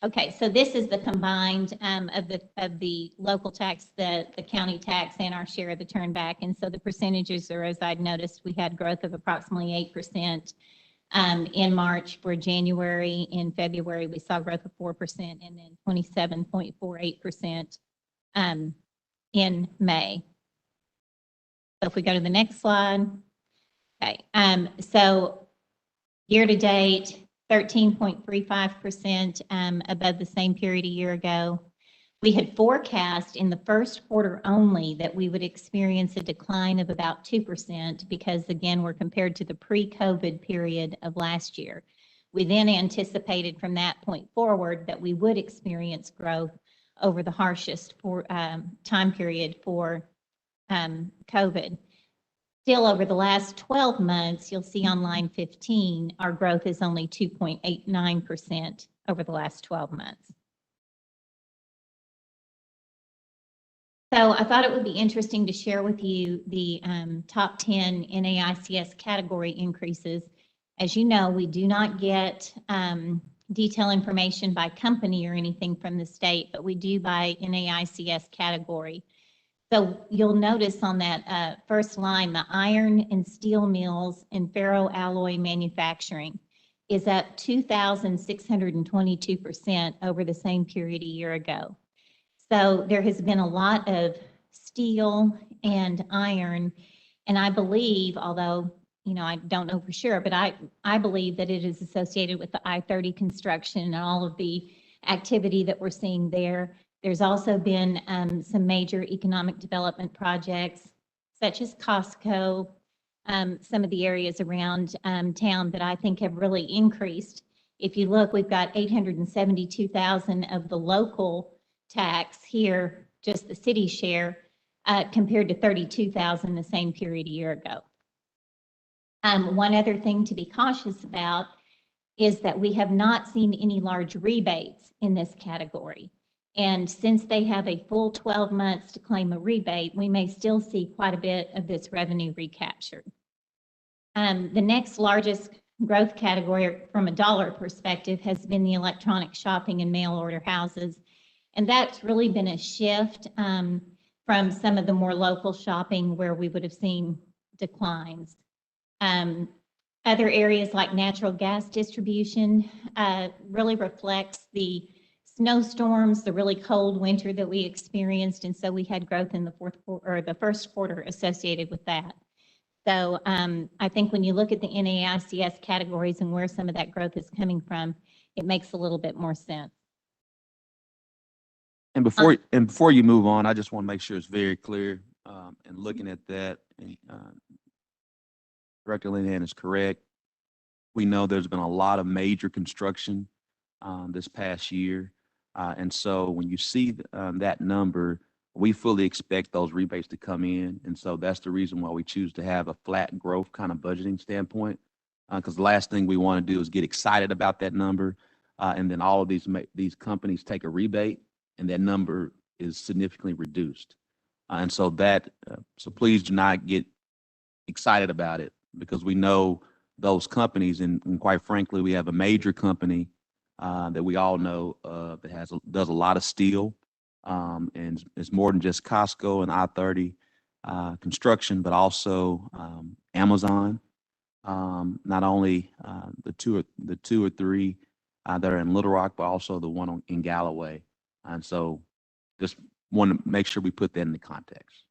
Okay, so this is the combined of the local tax, the county tax, and our share of the turn back. And so the percentages are, as I'd noticed, we had growth of approximately 8% in March. For January, in February, we saw growth of 4%, and then 27.48% in May. So if we go to the next slide. Okay, so year to date, 13.35% above the same period a year ago. We had forecast in the first quarter only that we would experience a decline of about 2% because, again, we're compared to the pre-COVID period of last year. We then anticipated from that point forward that we would experience growth over the harshest time period for COVID. Still, over the last 12 months, you'll see on line 15, our growth is only 2.89% over the last 12 months. So I thought it would be interesting to share with you the top 10 NAICS category increases. As you know, we do not get detailed information by company or anything from the state, but we do by NAICS category. So you'll notice on that first line, the iron and steel mills and ferroalloy manufacturing is up 2,622% over the same period a year ago. So there has been a lot of steel and iron, and I believe, although I don't know for sure, but I believe that it is associated with the I-30 construction and all of the activity that we're seeing there. There's also been some major economic development projects, such as Costco, some of the areas around town that I think have really increased. If you look, we've got 872,000 of the local tax here, just the city share, compared to 32,000 the same period a year ago. One other thing to be cautious about is that we have not seen any large rebates in this category. And since they have a full 12 months to claim a rebate, we may still see quite a bit of this revenue recaptured. The next largest growth category from a dollar perspective has been the electronic shopping and mail order houses. And that's really been a shift from some of the more local shopping where we would have seen declines. Other areas like natural gas distribution really reflects the snowstorms, the really cold winter that we experienced, and so we had growth in the first quarter associated with that. So I think when you look at the NAICS categories and where some of that growth is coming from, it makes a little bit more sense. And before you move on, I just want to make sure it's very clear. And looking at that, Director Linehan is correct. We know there's been a lot of major construction this past year. And so when you see that number, we fully expect those rebates to come in. And so that's the reason why we choose to have a flat growth kind of budgeting standpoint. Because the last thing we want to do is get excited about that number. And then all of these companies take a rebate and that number is significantly reduced. And so so please do not get excited about it because we know those companies and quite frankly, we have a major company that we all know that does a lot of steel, and it's more than just Costco and I-30 construction, but also Amazon. Not only the two or three that are in Little Rock, but also the one in Galloway. And so, just want to make sure we put that in the context.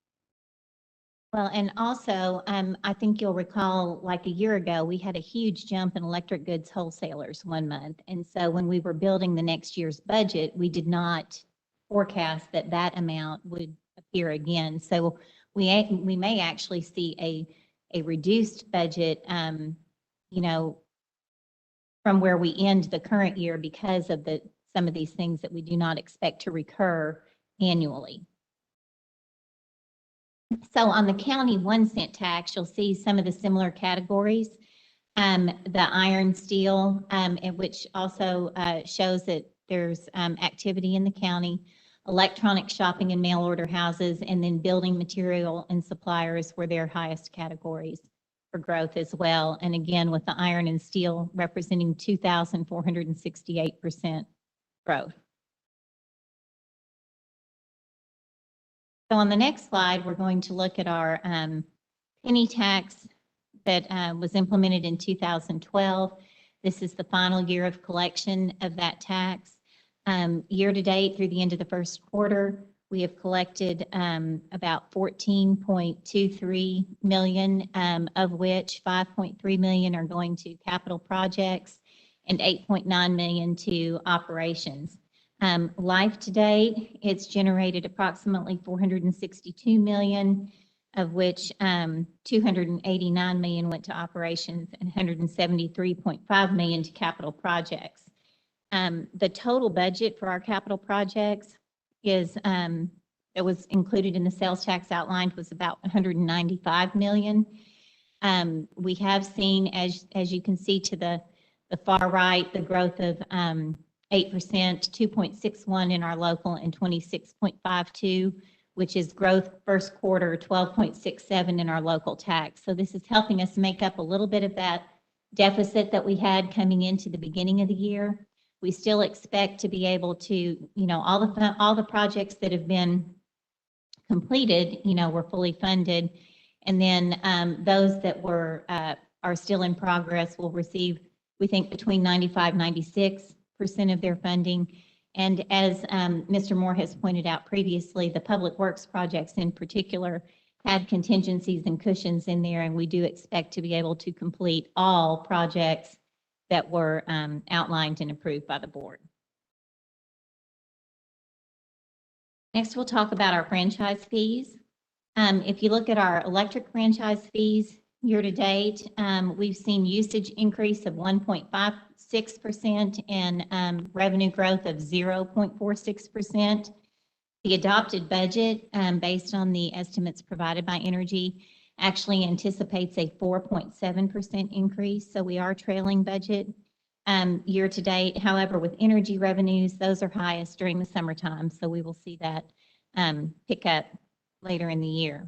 Well, and also, I think you'll recall, like a year ago, we had a huge jump in electric goods wholesalers one month. And so when we were building the next year's budget, we did not forecast that that amount would appear again. So we may actually see a reduced budget, you know, from where we end the current year because of some of these things that we do not expect to recur annually. So on the county 1 cent tax, you'll see some of the similar categories. The iron, steel, which also shows that there's activity in the county, electronic shopping and mail order houses, and then building material and suppliers were their highest categories for growth as well. And again, with the iron and steel representing 2,468% growth. So on the next slide, we're going to look at our penny tax that was implemented in 2012. This is the final year of collection of that tax. Year to date through the end of the first quarter, we have collected about 14.23 million, of which 5.3 million are going to capital projects and 8.9 million to operations. Life to date, it's generated approximately 462 million, of which 289 million went to operations and 173.5 million to capital projects. The total budget for our capital projects is that was included in the sales tax outlined was about 195 million. We have seen, as you can see to the far right, the growth of 8%, 2.61 in our local and 26.52, which is growth first quarter, 12.67 in our local tax. So this is helping us make up a little bit of that deficit that we had coming into the beginning of the year. We still expect to be able to, you know, all the projects that have been completed, you know, were fully funded. And then those that were are still in progress will receive, we think, between 95, 96% of their funding. And as Mr. Moore has pointed out previously, the public works projects in particular had contingencies and cushions in there, and we do expect to be able to complete all projects that were outlined and approved by the board. Next, we'll talk about our franchise fees. If you look at our electric franchise fees year to date, we've seen usage increase of 1.56% and revenue growth of 0.46%. The adopted budget, based on the estimates provided by Energy, actually anticipates a 4.7% increase. So we are trailing budget year to date. However, with energy revenues, those are highest during the summertime. So we will see that pick up later in the year.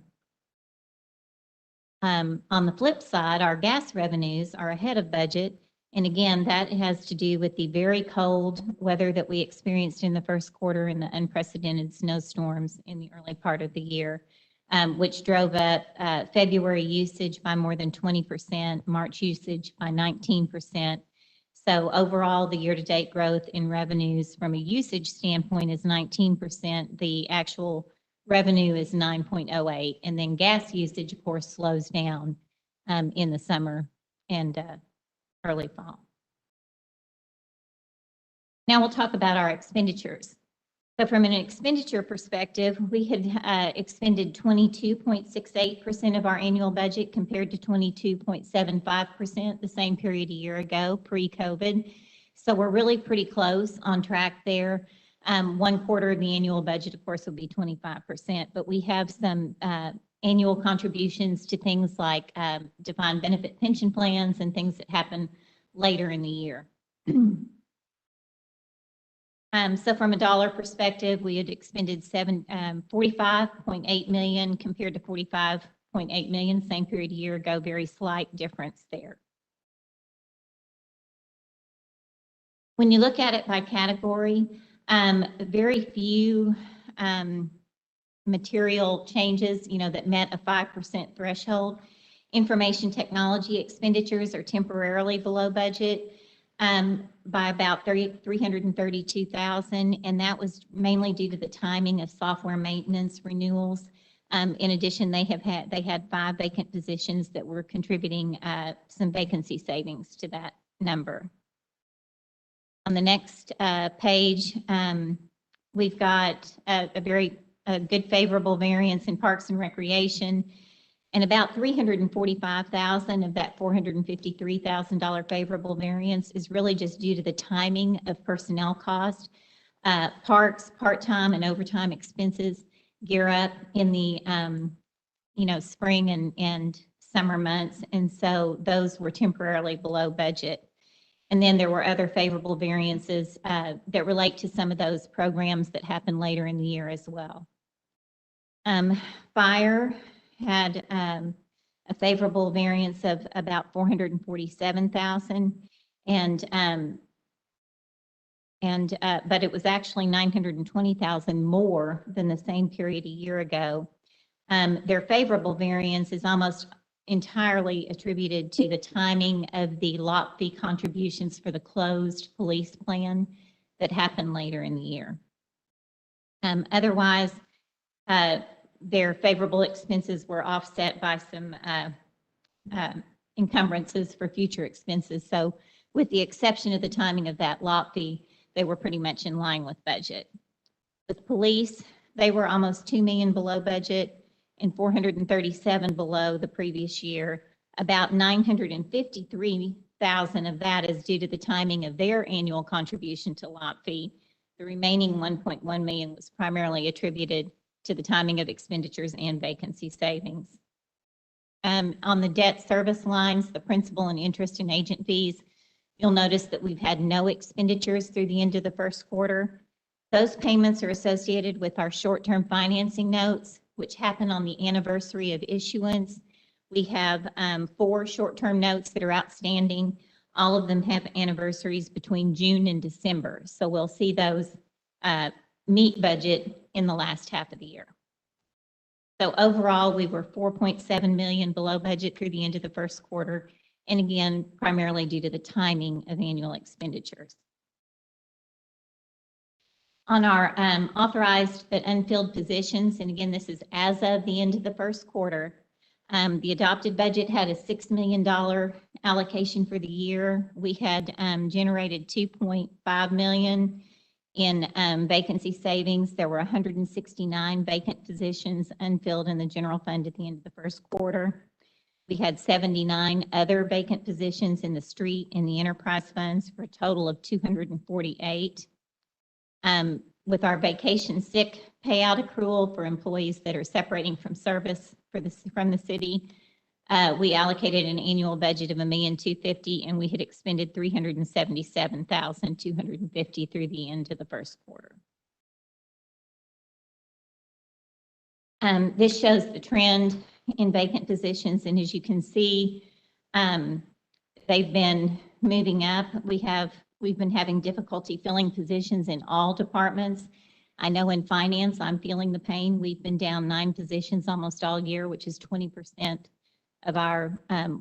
On the flip side, our gas revenues are ahead of budget. And again, that has to do with the very cold weather that we experienced in the first quarter and the unprecedented snowstorms in the early part of the year, which drove up February usage by more than 20%, March usage by 19%. So overall, the year-to-date growth in revenues from a usage standpoint is 19%. The actual revenue is 9.08. And then gas usage, of course, slows down in the summer and early fall. Now we'll talk about our expenditures. So from an expenditure perspective, we had expended 22.68% of our annual budget compared to 22.75% the same period a year ago, pre-COVID. So we're really pretty close on track there. 1/4 of the annual budget, of course, will be 25%, but we have some annual contributions to things like defined benefit pension plans and things that happen later in the year. So from a dollar perspective, we had expended $45.8 million compared to $45.8 million same period a year ago. Very slight difference there. When you look at it by category, very few material changes, that met a 5% threshold. Information technology expenditures are temporarily below budget by about $332,000, and that was mainly due to the timing of software maintenance renewals. In addition, they had 5 vacant positions that were contributing some vacancy savings to that number. On the next page, we've got a very good favorable variance in Parks and Recreation, and about $345,000 of that $453,000 favorable variance is really just due to the timing of personnel cost. Parks, part-time and overtime expenses gear up in the spring and summer months, and so those were temporarily below budget. And then there were other favorable variances that relate to some of those programs that happen later in the year as well. Fire had a favorable variance of about $447,000, but it was actually $920,000 more than the same period a year ago. Their favorable variance is almost entirely attributed to the timing of the lot fee contributions for the closed police plan that happened later in the year. Otherwise, their favorable expenses were offset by some encumbrances for future expenses. So with the exception of the timing of that lot fee, they were pretty much in line with budget. With police, they were almost $2 million below budget and $437,000 below the previous year. About $953,000 of that is due to the timing of their annual contribution to lot fee. The remaining $1.1 million was primarily attributed to the timing of expenditures and vacancy savings. On the debt service lines, the principal and interest and agent fees, you'll notice that we've had no expenditures through the end of the first quarter. Those payments are associated with our short-term financing notes, which happen on the anniversary of issuance. We have 4 short-term notes that are outstanding. All of them have anniversaries between June and December. So we'll see those meet budget in the last half of the year. So overall, we were $4.7 million below budget through the end of the first quarter. And again, primarily due to the timing of annual expenditures. On our authorized but unfilled positions, and again, this is as of the end of the first quarter, the adopted budget had a $6 million allocation for the year. We had generated $2.5 million in vacancy savings. There were 169 vacant positions unfilled in the general fund at the end of the first quarter. We had 79 other vacant positions in the street and the enterprise funds for a total of 248. With our vacation sick payout accrual for employees that are separating from service from the city, we allocated an annual budget of $1,250,000, and we had expended $377,250 through the end of the first quarter. This shows the trend in vacant positions, and as you can see, they've been moving up. We've been having difficulty filling positions in all departments. I know in finance, I'm feeling the pain. We've been down 9 positions almost all year, which is 20% of our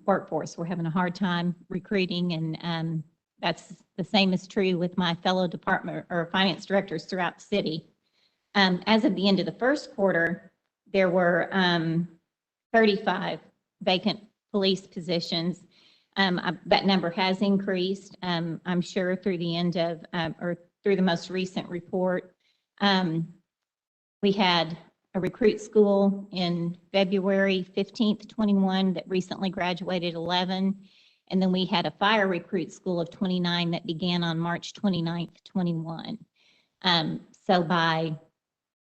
workforce. We're having a hard time recruiting, and that's the same is true with my fellow department or finance directors throughout the city. As of the end of the first quarter, there were 35 vacant police positions. That number has increased, I'm sure, through the end of, or through the most recent report. We had a recruit school in February 15th, 21 that recently graduated 11. And then we had a fire recruit school of 29 that began on March 29th, 21. So by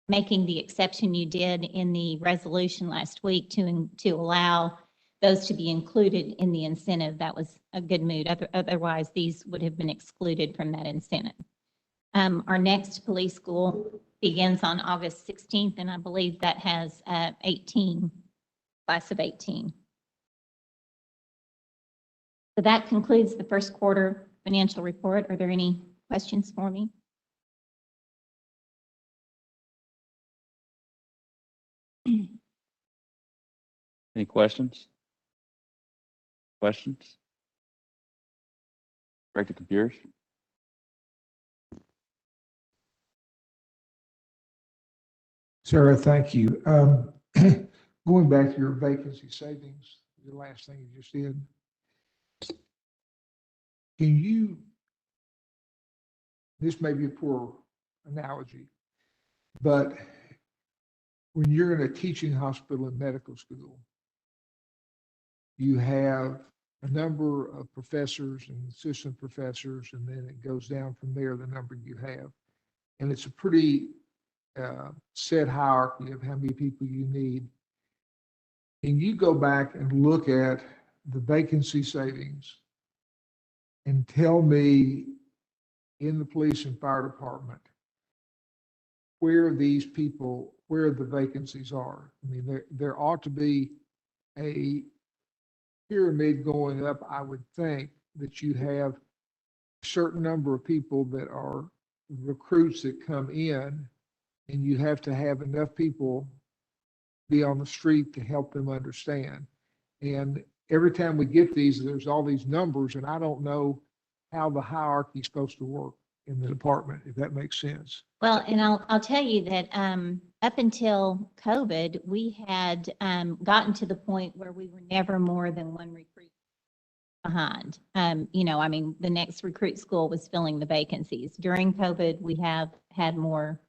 making the exception you did in the resolution last week to allow those to be included in the incentive, that was a good move. Otherwise, these would have been excluded from that incentive. Our next police school begins on August 16th, and I believe that has 18, class of 18. So that concludes the first quarter financial report. Are there any questions for me? Any questions? Questions? Director Computers? Sarah, thank you. going back to your vacancy savings, the last thing you just did, can you, this may be a poor analogy, but when you're in a teaching hospital and medical school, you have a number of professors and assistant professors, and then it goes down from there, the number you have. And it's a pretty set hierarchy of how many people you need. And you go back and look at the vacancy savings and tell me in the police and fire department where these people, where the vacancies are. I mean, there ought to be a pyramid going up, I would think, that you have a certain number of people that are recruits that come in, and you have to have enough people be on the street to help them understand. And every time we get these, there's all these numbers, and I don't know how the hierarchy is supposed to work in the department, if that makes sense. Well, and I'll tell you that up until COVID, we had gotten to the point where we were never more than one recruit behind. You know, I mean, the next recruit school was filling the vacancies. During COVID, we have had more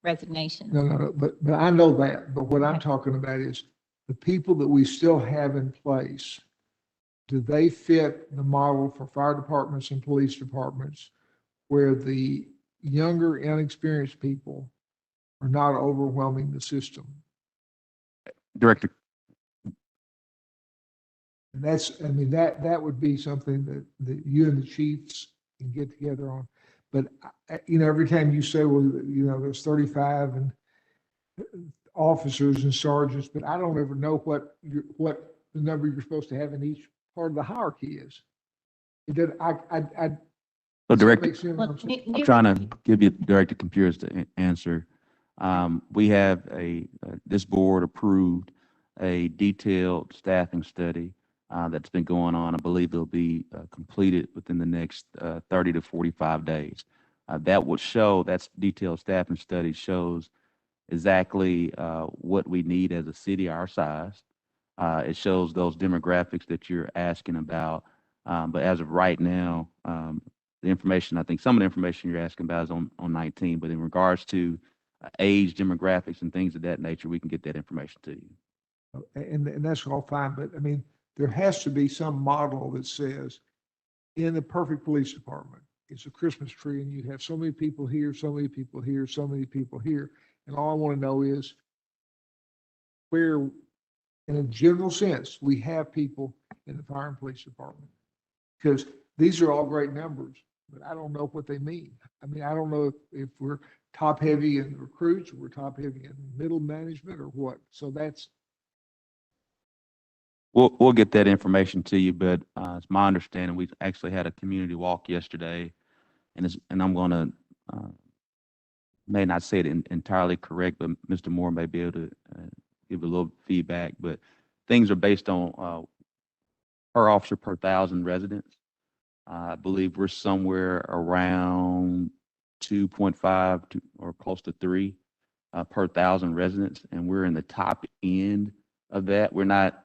resignations. No, but I know that. But what I'm talking about is the people that we still have in place. Do they fit the model for fire departments and police departments, where the younger, inexperienced people are not overwhelming the system? Director. And that's, I mean, that would be something that you and the chiefs can get together on. But, you know, every time you say, well, you know, there's 35 and officers and sergeants, but I don't ever know what the number you're supposed to have in each part of the hierarchy is. It did, So Director, I'm I'm trying to give you Director Computers to answer. We have this board approved a detailed staffing study that's been going on. I believe it'll be completed within the next 30 to 45 days. That would show, that's detailed staffing study shows exactly what we need as a city our size. It shows those demographics that you're asking about. But as of right now, the information, I think some of the information you're asking about is on 19, but in regards to age demographics and things of that nature, we can get that information to you. And that's all fine, but I mean, there has to be some model that says in the perfect police department, it's a Christmas tree and you have so many people here, so many people here, so many people here. And all I want to know is where, in a general sense, we have people in the fire and police department. Because these are all great numbers, but I don't know what they mean. I mean, I don't know if we're top heavy in recruits, or we're top heavy in middle management, or what. So that's. We'll get that information to you, but it's my understanding we actually had a community walk yesterday, and I'm going to may not say it entirely correct, but Mr. Moore may be able to give a little feedback. But things are based on per officer per 1,000 residents. I believe we're somewhere around 2.5 to or close to 3 per 1,000 residents, and we're in the top end of that. We're not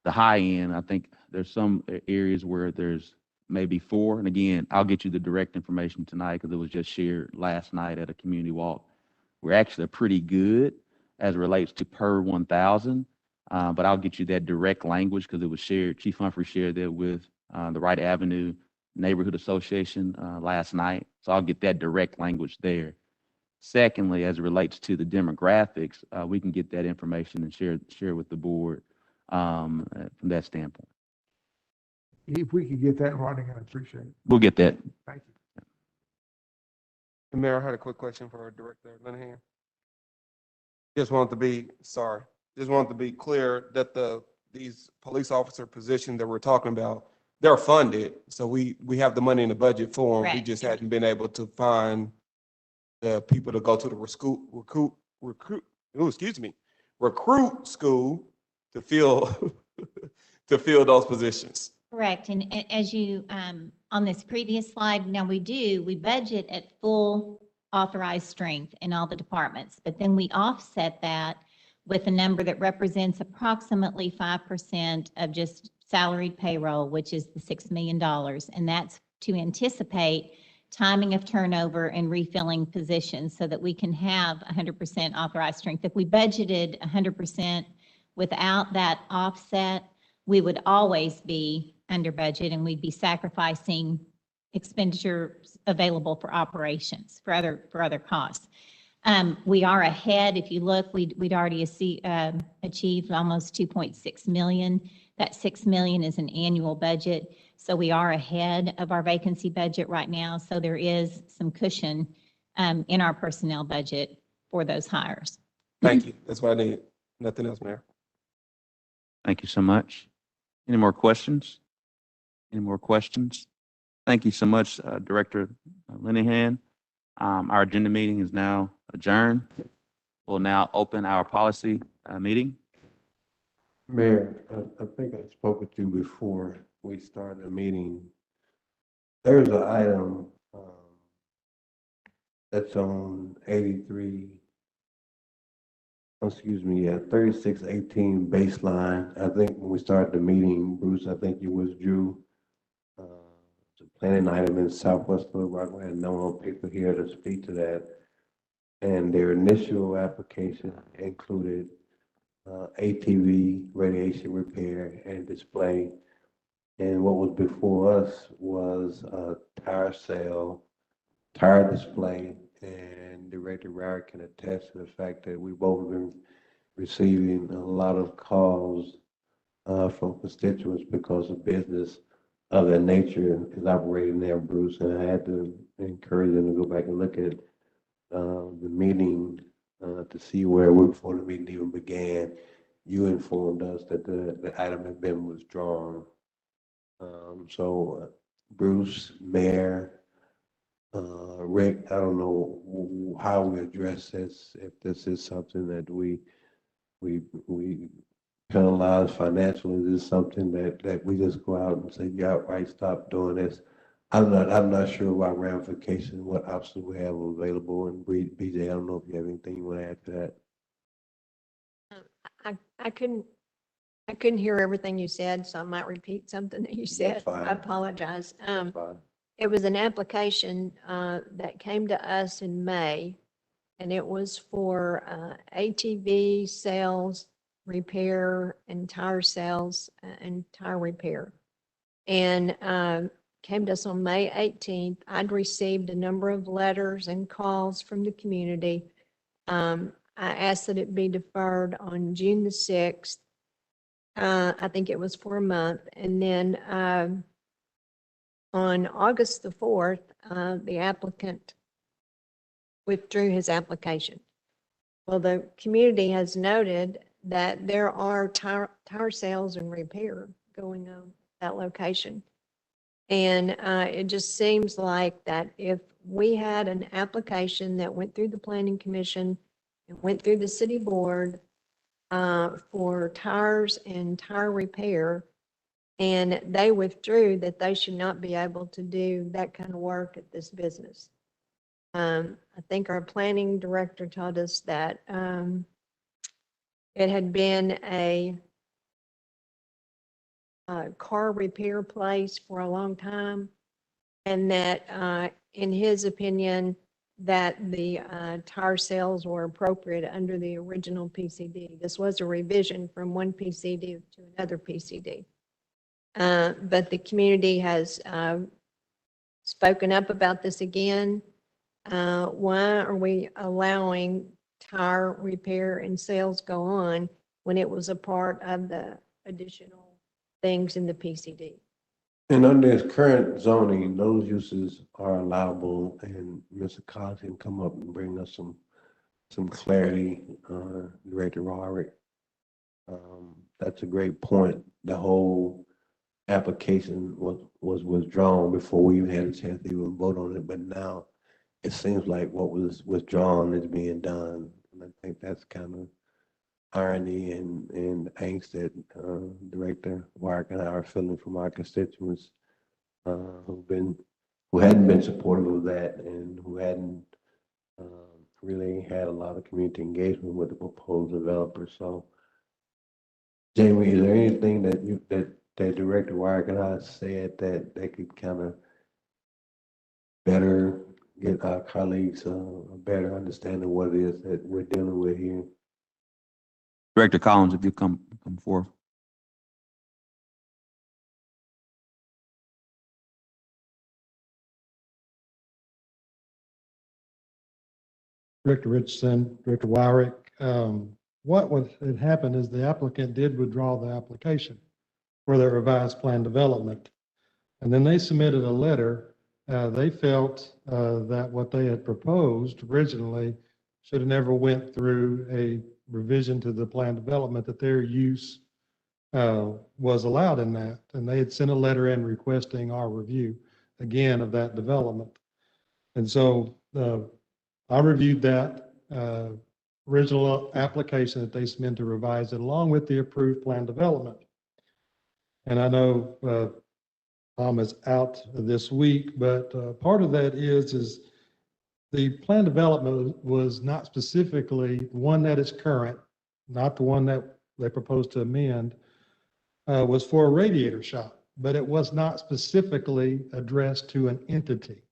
the high end. I think there's some areas where there's maybe 4. And again, I'll get you the direct information tonight because it was just shared last night at a community walk. We're actually pretty good as it relates to per 1,000, but I'll get you that direct language because it was shared. Chief Humphrey shared that with the Wright Avenue Neighborhood Association last night. So I'll get that direct language there. Secondly, as it relates to the demographics, we can get that information and share with the board from that standpoint. If we could get that in writing, I'd appreciate it. We'll get that. Thank you. And Mayor, I had a quick question for Director Linehan. Just wanted to be clear that these police officer positions that we're talking about, they're funded. So we have the money in the budget for them. We Correct. just hadn't been able to find the people to go to the recruit school to fill to fill those positions. Correct. And as you, on this previous slide, now we budget at full authorized strength in all the departments, but then we offset that with a number that represents approximately 5% of just salaried payroll, which is the $6 million. And that's to anticipate timing of turnover and refilling positions so that we can have 100% authorized strength. If we budgeted 100% without that offset, we would always be under budget and we'd be sacrificing expenditures available for operations, for other costs. We are ahead. If you look, we'd already achieved almost 2.6 million. That 6 million is an annual budget. So we are ahead of our vacancy budget right now. So there is some cushion in our personnel budget for those hires. Thank you. That's what I need. Nothing else, Mayor. Thank you so much. Any more questions? Any more questions? Thank you so much, Director Linehan. Our agenda meeting is now adjourned. We'll now open our policy meeting. Mayor, I think I spoke with you before we started the meeting. There's an item that's on 3618 baseline. I think when we started the meeting, Bruce, I think you withdrew the planning item in Southwest Little Rock. We had no one on paper here to speak to that. And their initial application included ATV, radiation repair, and display. And what was before us was a tire sale, tire display, and Director Roward can attest to the fact that we both have been receiving a lot of calls from constituents because of business of that nature is operating there, Bruce. And I had to encourage them to go back and look at the meeting to see where before the meeting even began. You informed us that the item had been withdrawn. So Bruce, Mayor, Rick, I don't know how we address this, if this is something that we penalize financially. Is this something that we just go out and say, yeah, right, stop doing this? I'm not sure what ramifications, what options we have available. And BJ, I don't know if you have anything you want to add to that. I couldn't hear everything you said, so I might repeat something that you said. That's fine. I apologize. That's fine. It was an application that came to us in May, and it was for ATV sales, repair, and tire sales and tire repair. And came to us on May 18th. I'd received a number of letters and calls from the community. I asked that it be deferred on June the 6th. I think it was for a month. And then on August the 4th, the applicant withdrew his application. Well, the community has noted that there are tire sales and repair going on at that location. And it just seems like that if we had an application that went through the Planning Commission and went through the City Board for tires and tire repair, and they withdrew, that they should not be able to do that kind of work at this business. I think our planning director told us that it had been a car repair place for a long time, and that in his opinion that the tire sales were appropriate under the original PCD. This was a revision from one PCD to another PCD. But the community has spoken up about this again. Why are we allowing tire repair and sales go on when it was a part of the additional things in the PCD? And under its current zoning, those uses are allowable, and Mr. Collins can come up and bring us some clarity, Director Roward. That's a great point. The whole application was withdrawn before we even had a chance to even vote on it, but now it seems like what was withdrawn is being done. And I think that's kind of irony and angst that Director Warwick and I are feeling from our constituents who hadn't been supportive of that, and who really ain't had a lot of community engagement with the proposed developer, so. Jamie, is there anything that Director Wire said that they could kind of better get our colleagues a better understanding of what it is that we're dealing with here? Director Collins, if you come forth. Director Richardson, Director Wyrick, had happened is the applicant did withdraw the application for their revised plan development. And then they submitted a letter. They felt that what they had proposed originally should have never went through a revision to the plan development, that their use was allowed in that. And they had sent a letter in requesting our review again of that development. And so I reviewed that original application that they submitted to revise it along with the approved plan development. And I know Tom is out this week, but part of that is the plan development was not specifically the one that is current, not the one that they proposed to amend, was for a radiator shop, but it was not specifically addressed to an entity.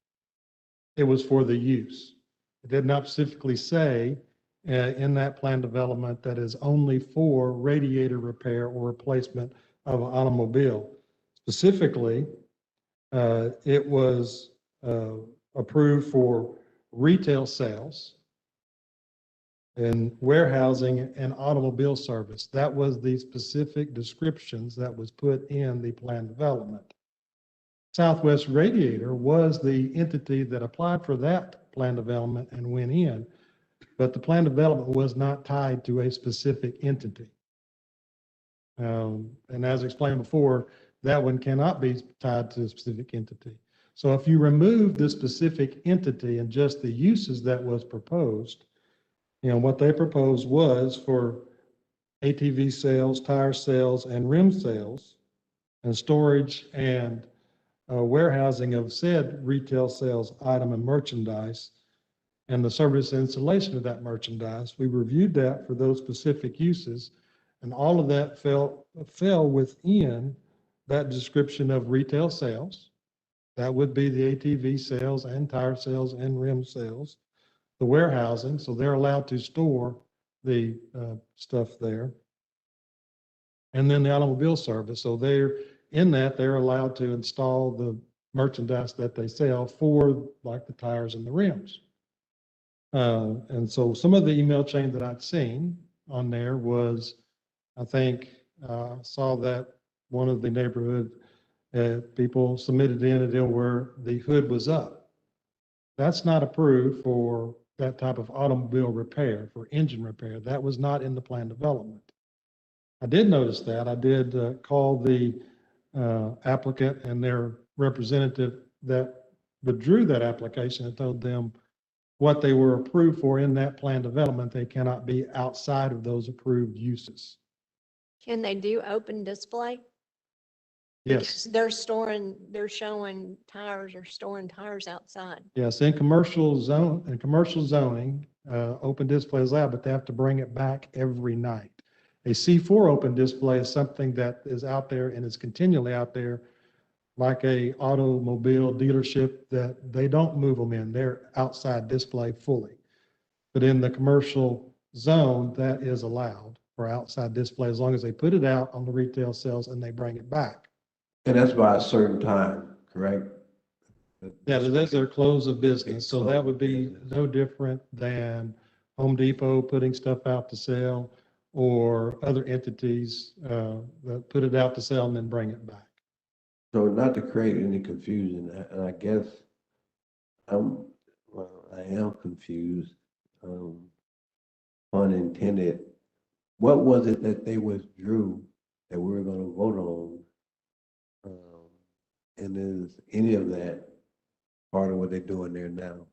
It was for the use. It did not specifically say in that plan development that is only for radiator repair or replacement of an automobile. Specifically, it was approved for retail sales and warehousing and automobile service. That was the specific descriptions that was put in the plan development. Southwest Radiator was the entity that applied for that plan development and went in, but the plan development was not tied to a specific entity. And as explained before, that one cannot be tied to a specific entity. So if you remove the specific entity and just the uses that was proposed, what they proposed was for ATV sales, tire sales, and rim sales, and storage and warehousing of said retail sales item and merchandise, and the service installation of that merchandise. We reviewed that for those specific uses, and all of that fell within that description of retail sales. That would be the ATV sales and tire sales and rim sales, the warehousing, so they're allowed to store the stuff there. And then the automobile service, so they're allowed to install the merchandise that they sell for, like the tires and the rims. And so some of the email chain that I'd seen on there was, I think, saw that one of the neighborhood people submitted in a deal where the hood was up. That's not approved for that type of automobile repair, for engine repair. That was not in the plan development. I did notice that. I did call the applicant and their representative that withdrew that application and told them what they were approved for in that plan development. They cannot be outside of those approved uses. Can they do open display? Yes. Because they're showing tires or storing tires outside. Yes, in commercial zoning, open display is allowed, but they have to bring it back every night. A C4 open display is something that is out there and is continually out there, like a automobile dealership, that they don't move them in. They're outside display fully. But in the commercial zone, that is allowed for outside display as long as they put it out on the retail sales and they bring it back. And that's by a certain time, correct? Yeah, that's their close of business. So that would be no different than Home Depot putting stuff out to sell, or other entities that put it out to sell and then bring it back. So not to create any confusion, and I guess I am confused, unintended. What was it that they withdrew that we were going to vote on? And is any of that part of what they're doing there now?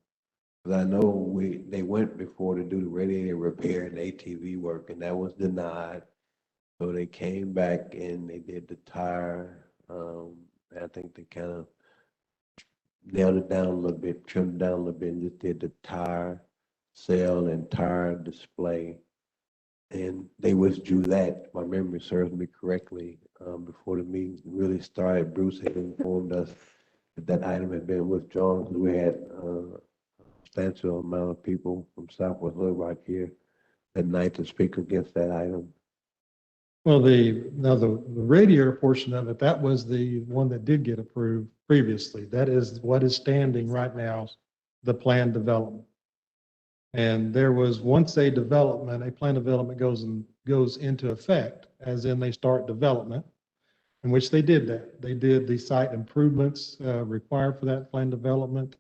Because I know they went before to do the radiator repair and ATV work, and that was denied. So they came back and they did the tire. I think they kind of nailed it down a little bit, trimmed it down a little bit, and just did the tire sale and tire display. And they withdrew that, if my memory serves me correctly, before the meeting really started. Bruce had informed us that that item had been withdrawn because we had a substantial amount of people from Southwest Little Rock here that night to speak against that item. Well, the radiator portion of it, that was the one that did get approved previously. That is what is standing right now, the planned development. And there was, once a plan development goes into effect, as in they start development, in which they did that. They did the site improvements required for that plan development.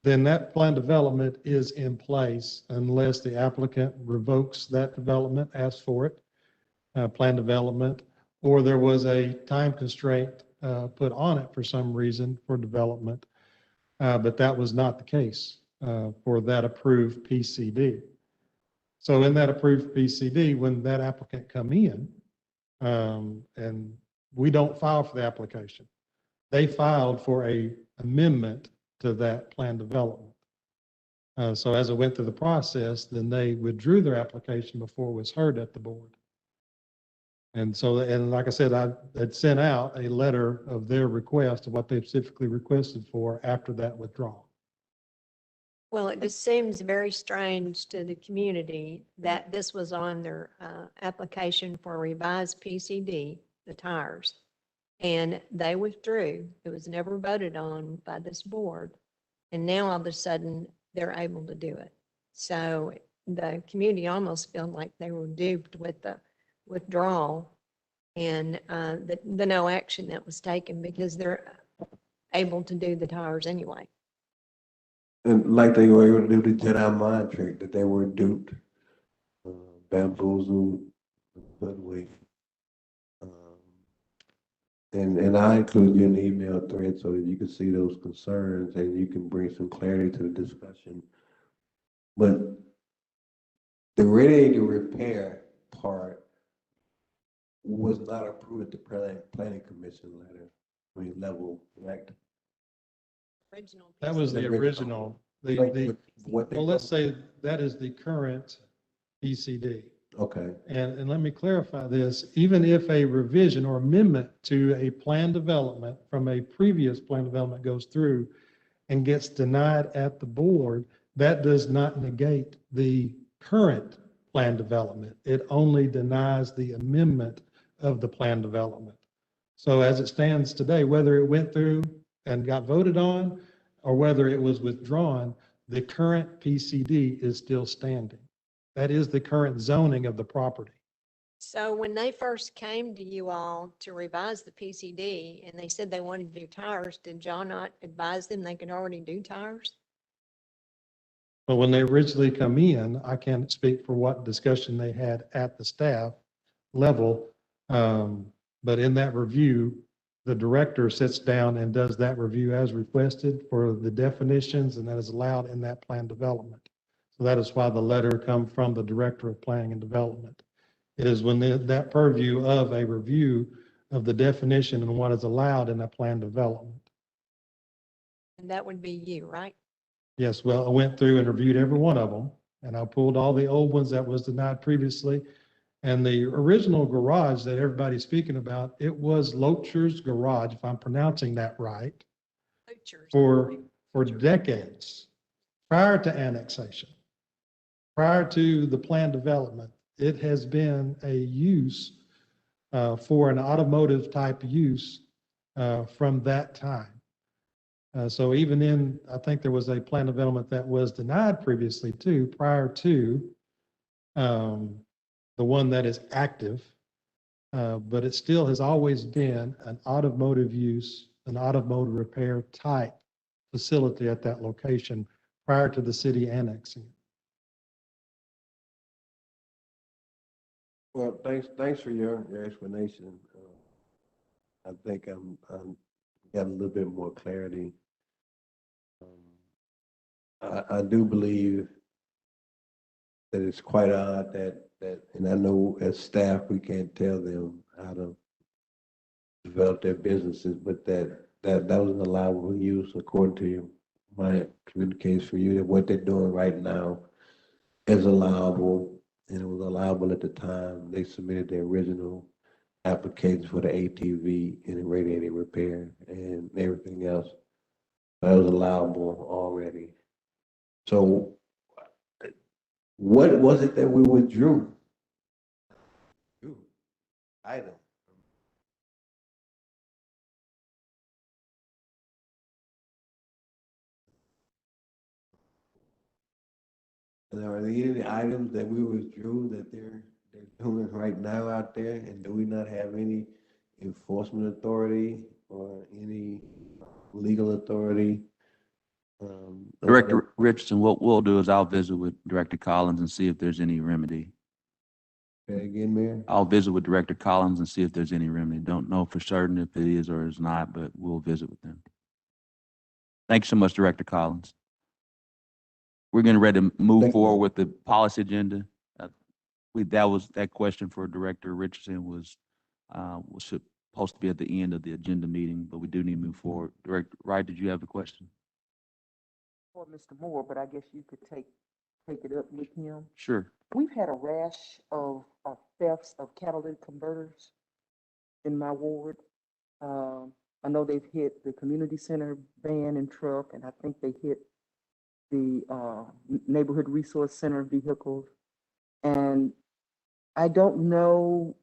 Then that plan development is in place unless the applicant revokes that development, asks for it, plan development, or there was a time constraint put on it for some reason for development. But that was not the case for that approved PCD. So in that approved PCD, when that applicant come in, and we don't file for the application, they filed for a amendment to that plan development. So as it went through the process, then they withdrew their application before it was heard at the board. And so, and like I said, I had sent out a letter of their request of what they specifically requested for after that withdrawal. Well, it just seems very strange to the community that this was on their application for a revised PCD, the tires, and they withdrew. It was never voted on by this board. And now all of a sudden, they're able to do it. So the community almost felt like they were duped with the withdrawal and the no action that was taken because they're able to do the tires anyway. And like they were able to do the Jedi mind trick, that they were duped, bamboozled, hoodwinked. And I include you in the email thread so that you can see those concerns and you can bring some clarity to the discussion. But the radiator repair part was not approved at the planning commission level, correct? Original. That was the original. Well, let's say that is the current PCD. Okay. And let me clarify this, even if a revision or amendment to a plan development from a previous plan development goes through and gets denied at the board, that does not negate the current plan development. It only denies the amendment of the plan development. So as it stands today, whether it went through and got voted on or whether it was withdrawn, the current PCD is still standing. That is the current zoning of the property. So when they first came to you all to revise the PCD and they said they wanted to do tires, did y'all not advise them they could already do tires? But when they originally come in, I can't speak for what discussion they had at the staff level. But in that review, the director sits down and does that review as requested for the definitions, and that is allowed in that plan development. So that is why the letter comes from the Director of Planning and Development. It is when that purview of a review of the definition and what is allowed in a plan development. And that would be you, right? Yes, well, I went through and reviewed every one of them, and I pulled all the old ones that was denied previously. And the original garage that everybody's speaking about, it was Locher's Garage, if I'm pronouncing that right, for decades prior to annexation. Prior to the plan development, it has been a use for an automotive type use from that time. So even in, I think there was a plan development that was denied previously too, prior to the one that is active, but it still has always been an automotive use, an automotive repair type facility at that location prior to the city annexing. Well, thanks for your explanation. I think I'm got a little bit more clarity. I do believe that it's quite odd that, and I know as staff, we can't tell them how to develop their businesses, but that was an allowable use according to my communications for you, that what they're doing right now is allowable, and it was allowable at the time they submitted the original applications for the ATV and the radiator repair and everything else. That was allowable already. So what was it that we withdrew? Item. Are there any items that we withdrew that they're doing right now out there? And do we not have any enforcement authority or any legal authority? Director Richardson, what we'll do is I'll visit with Director Collins and see if there's any remedy. Say again, Mayor? I'll visit with Director Collins and see if there's any remedy. Don't know for certain if it is or is not, but we'll visit with them. Thank you so much, Director Collins. We're getting ready to move Thank you. forward with the policy agenda. That question for Director Richardson was supposed to be at the end of the agenda meeting, but we do need to move forward. Director Wright, did you have a question? For Mr. Moore, but I guess you could take it up with him. Sure. We've had a rash of thefts of catalytic converters in my ward. I know they've hit the community center van and truck, and I think they hit the neighborhood resource center vehicles. And I don't know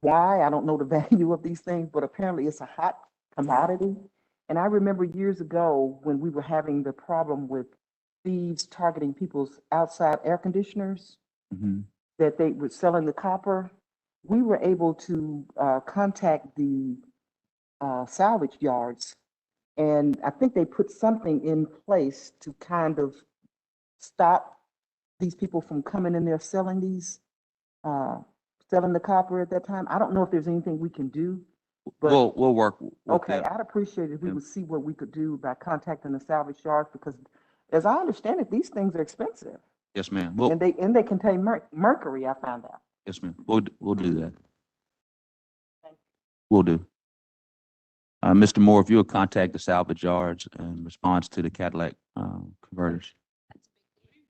why. I don't know the value of these things, but apparently it's a hot commodity. And I remember years ago when we were having the problem with thieves targeting people's outside air conditioners, that they were selling the copper. We were able to contact the salvage yards, and I think they put something in place to kind of stop these people from coming in there selling selling the copper at that time. I don't know if there's anything we can do, but We'll work with okay, them. I'd appreciate it if we Yeah. would see what we could do by contacting the salvage yards, because as I understand it, these things are expensive. Yes, ma'am. And they contain mercury, I found out. Yes, ma'am. We'll do that. Thank you. We'll do. Mr. Moore, if you'll contact the salvage yards in response to the Cadillac converters.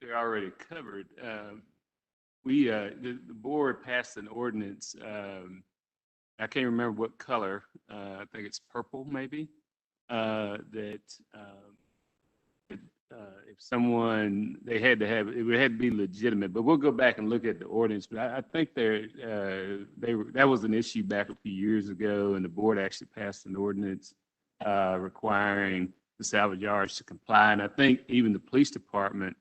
They're already covered. The board passed an ordinance. I can't remember what color. I think it's purple, maybe. If someone, it had to be legitimate, but we'll go back and look at the ordinance. But I think that was an issue back a few years ago, and the board actually passed an ordinance requiring the salvage yards to comply. And I think even the police department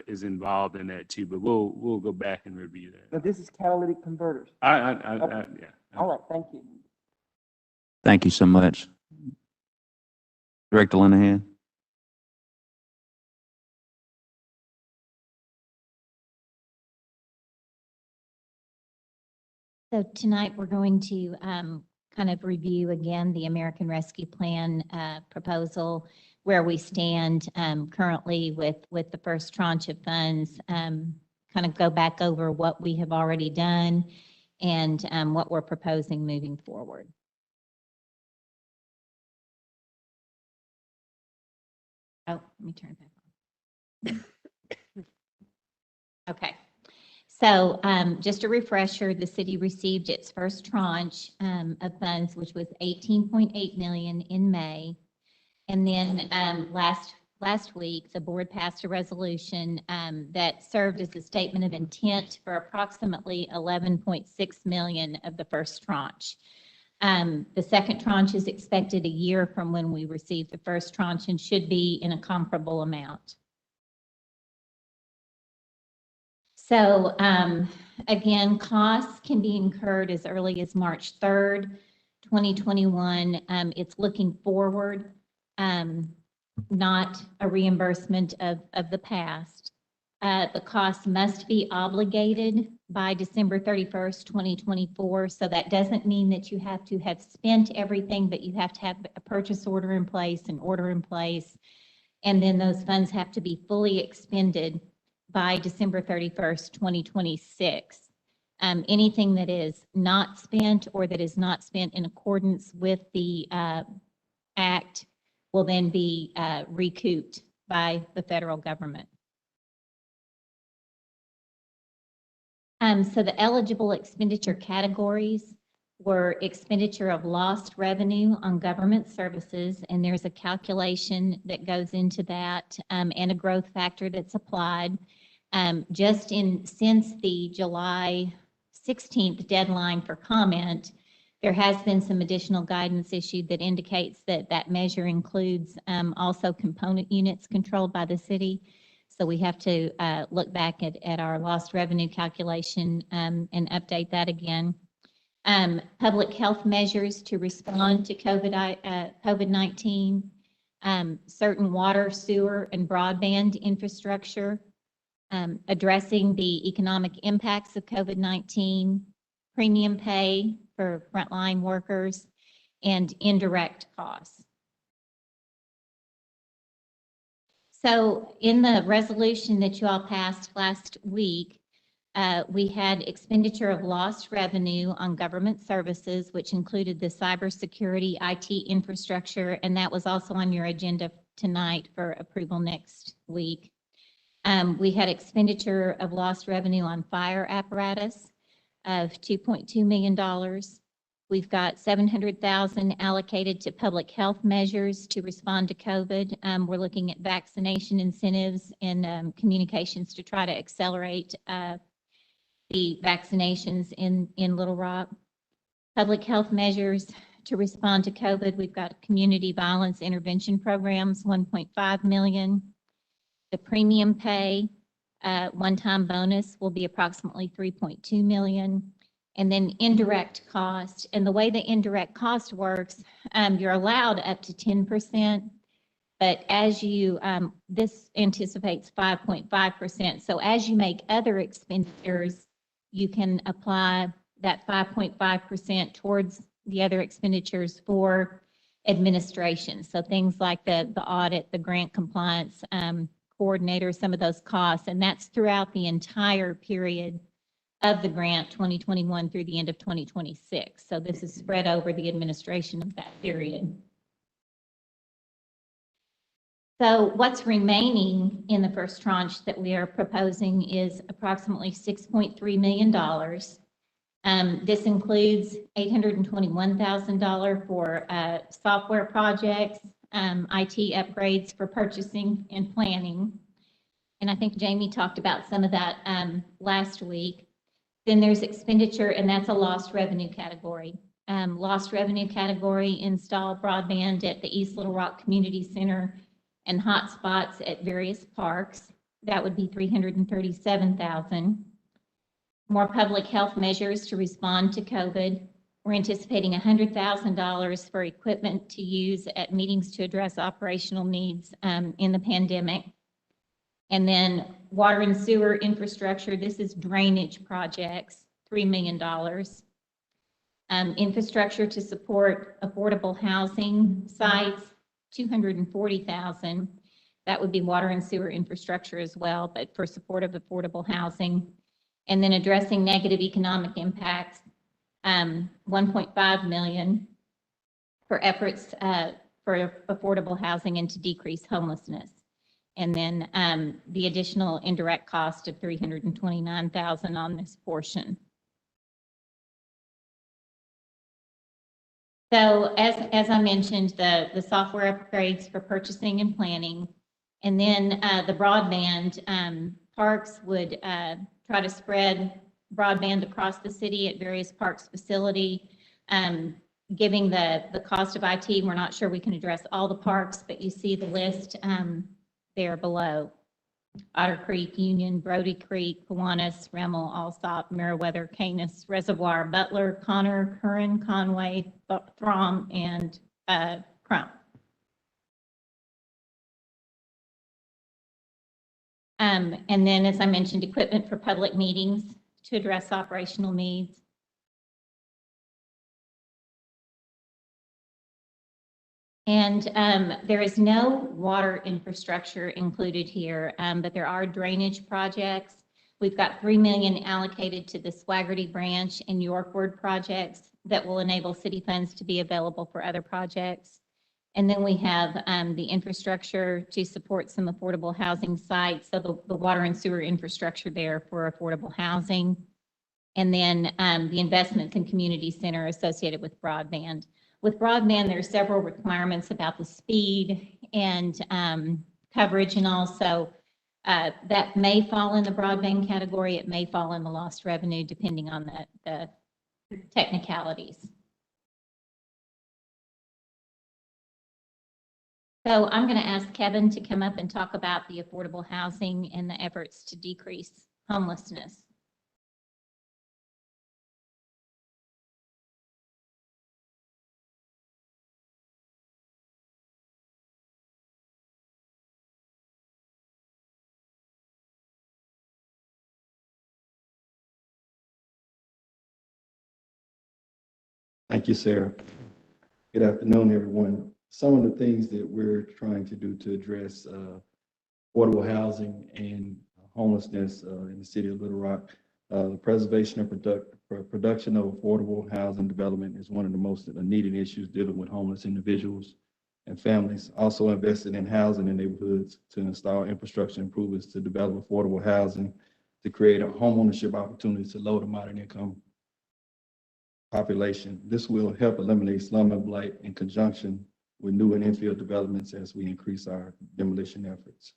is involved in that too, but we'll go back and review that. Now, this is catalytic converters. Yeah. All right, thank you. Thank you so much. Director Linehan. So tonight, we're going to kind of review again the American Rescue Plan proposal, where we stand currently with the first tranche of funds, kind of go back over what we have already done and what we're proposing moving forward. Oh, let me turn it back on. Okay. So just a refresher, the city received its first tranche of funds, which was 18.8 million in May. And then last week, the board passed a resolution that served as a statement of intent for approximately 11.6 million of the first tranche. The second tranche is expected a year from when we received the first tranche and should be in a comparable amount. So again, costs can be incurred as early as March 3rd, 2021. It's looking forward, not a reimbursement of the past. The cost must be obligated by December 31st, 2024. So that doesn't mean that you have to have spent everything, but you have to have a purchase order in place, an order in place, and then those funds have to be fully expended by December 31st, 2026. Anything that is not spent or that is not spent in accordance with the act will then be recouped by the federal government. So the eligible expenditure categories were expenditure of lost revenue on government services, and there's a calculation that goes into that, and a growth factor that's applied. Since the July 16th deadline for comment, there has been some additional guidance issued that indicates that that measure includes also component units controlled by the city. So we have to look back at our lost revenue calculation and update that again. Public health measures to respond to COVID-19, certain water, sewer, and broadband infrastructure, addressing the economic impacts of COVID-19, premium pay for frontline workers, and indirect costs. So in the resolution that you all passed last week, we had expenditure of lost revenue on government services, which included the cybersecurity IT infrastructure, and that was also on your agenda tonight for approval next week. We had expenditure of lost revenue on fire apparatus of $2.2 million. We've got $700,000 allocated to public health measures to respond to COVID. We're looking at vaccination incentives and communications to try to accelerate the vaccinations in Little Rock. Public health measures to respond to COVID. We've got community violence intervention programs, $1.5 million. The premium pay one-time bonus will be approximately $3.2 million. And then indirect cost. And the way the indirect cost works, you're allowed up to 10%, but as you, this anticipates 5.5%. So as you make other expenditures, you can apply that 5.5% towards the other expenditures for administration. So things like the audit, the grant compliance coordinator, some of those costs, and that's throughout the entire period of the grant 2021 through the end of 2026. So this is spread over the administration of that period. So what's remaining in the first tranche that we are proposing is approximately $6.3 million. This includes $821,000 for software projects, IT upgrades for purchasing and planning. And I think Jamie talked about some of that last week. Then there's expenditure, and that's a lost revenue category. Lost revenue category, install broadband at the East Little Rock Community Center and hotspots at various parks. That would be $337,000. More public health measures to respond to COVID. We're anticipating $100,000 for equipment to use at meetings to address operational needs in the pandemic. And then water and sewer infrastructure, this is drainage projects, $3 million. Infrastructure to support affordable housing sites, $240,000. That would be water and sewer infrastructure as well, but for support of affordable housing. And then addressing negative economic impacts, $1.5 million for efforts for affordable housing and to decrease homelessness. And then the additional indirect cost of $329,000 on this portion. So as I mentioned, the software upgrades for purchasing and planning, and then the broadband, parks would try to spread broadband across the city at various parks facility. Giving the cost of IT, we're not sure we can address all the parks, but you see the list there below. Otter Creek, Union, Brody Creek, Kiwanis, Remmel, Allsop, Meriwether, Canis, Reservoir, Butler, Connor, Curran, Conway, Throm, and Crump. And then, as I mentioned, equipment for public meetings to address operational needs. And there is no water infrastructure included here, but there are drainage projects. We've got $3 million allocated to the Swaggerty Branch and Yorkward projects that will enable city funds to be available for other projects. And then we have the infrastructure to support some affordable housing sites. So the water and sewer infrastructure there for affordable housing. And then the investments in community center associated with broadband. With broadband, there are several requirements about the speed and coverage, and also that may fall in the broadband category. It may fall in the lost revenue, depending on the technicalities. So I'm going to ask Kevin to come up and talk about the affordable housing and the efforts to decrease homelessness. Thank you, Sarah. Good afternoon, everyone. Some of the things that we're trying to do to address affordable housing and homelessness in the city of Little Rock, the preservation and production of affordable housing development is one of the most needed issues dealing with homeless individuals and families. Also invested in housing in neighborhoods to install infrastructure improvements to develop affordable housing, to create a homeownership opportunity to low to moderate income population. This will help eliminate slum and blight in conjunction with new and infill developments as we increase our demolition efforts.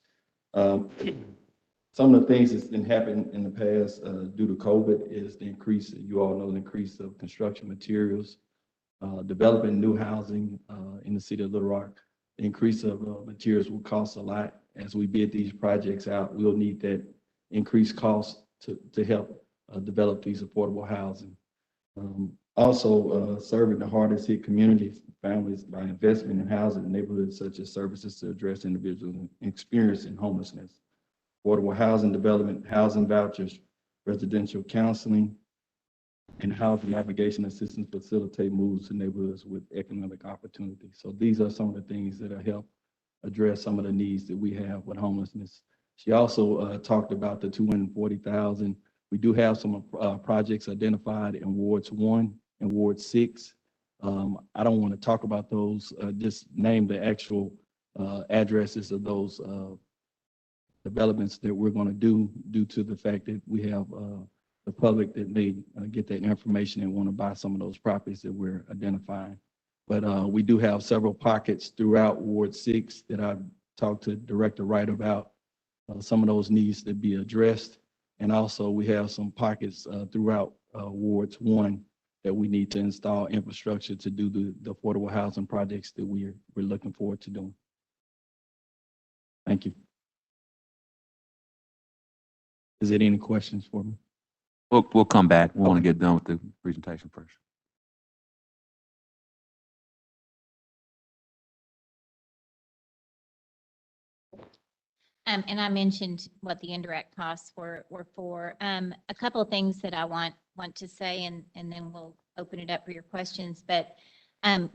Some of the things that's been happening in the past due to COVID is the increase, you all know, the increase of construction materials, developing new housing in the city of Little Rock. The increase of materials will cost a lot. As we bid these projects out, we'll need that increased cost to help develop these affordable housing. Also, serving the hardest hit communities, families by investment in housing in neighborhoods such as services to address individuals experiencing homelessness, affordable housing development, housing vouchers, residential counseling, and housing navigation assistance facilitate moves to neighborhoods with economic opportunity. So these are some of the things that help address some of the needs that we have with homelessness. She also talked about the 240,000. We do have some projects identified in wards 1 and ward 6. I don't want to talk about those, just name the actual addresses of those developments that we're going to do due to the fact that we have the public that may get that information and want to buy some of those properties that we're identifying. But we do have several pockets throughout Ward 6 that I've talked to Director Wright about. Some of those needs to be addressed. And also we have some pockets throughout Wards 1 that we need to install infrastructure to do the affordable housing projects that we're looking forward to doing. Thank you. Is there any questions for me? We'll come back. We want to get done with the presentation first. And I mentioned what the indirect costs were for. A couple of things that I want to say, and then we'll open it up for your questions. But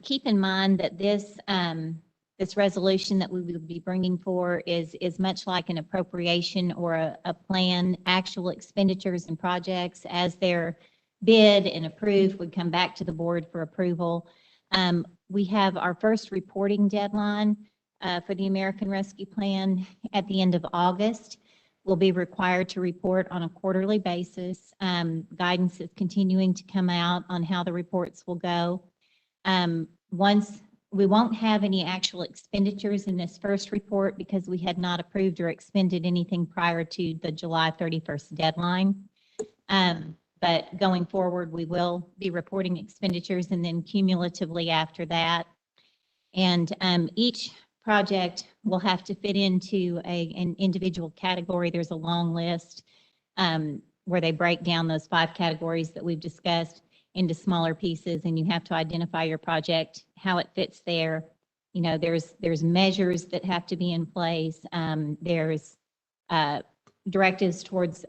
keep in mind that this resolution that we will be bringing for is much like an appropriation or a plan. Actual expenditures and projects, as they're bid and approved, would come back to the board for approval. We have our first reporting deadline for the American Rescue Plan at the end of August. We'll be required to report on a quarterly basis. Guidance is continuing to come out on how the reports will go. Once we won't have any actual expenditures in this first report because we had not approved or expended anything prior to the July 31st deadline. But going forward, we will be reporting expenditures and then cumulatively after that. And each project will have to fit into an individual category. There's a long list where they break down those 5 categories that we've discussed into smaller pieces, and you have to identify your project, how it fits there. You know, there's measures that have to be in place. There's directives towards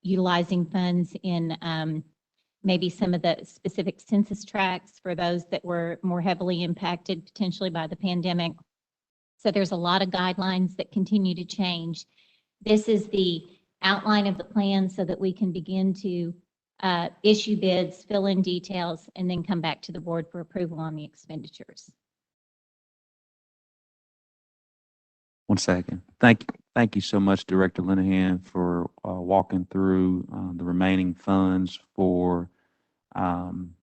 utilizing funds in maybe some of the specific census tracts for those that were more heavily impacted potentially by the pandemic. So there's a lot of guidelines that continue to change. This is the outline of the plan so that we can begin to issue bids, fill in details, and then come back to the board for approval on the expenditures. One second. Thank you so much, Director Linehan, for walking through the remaining funds for um,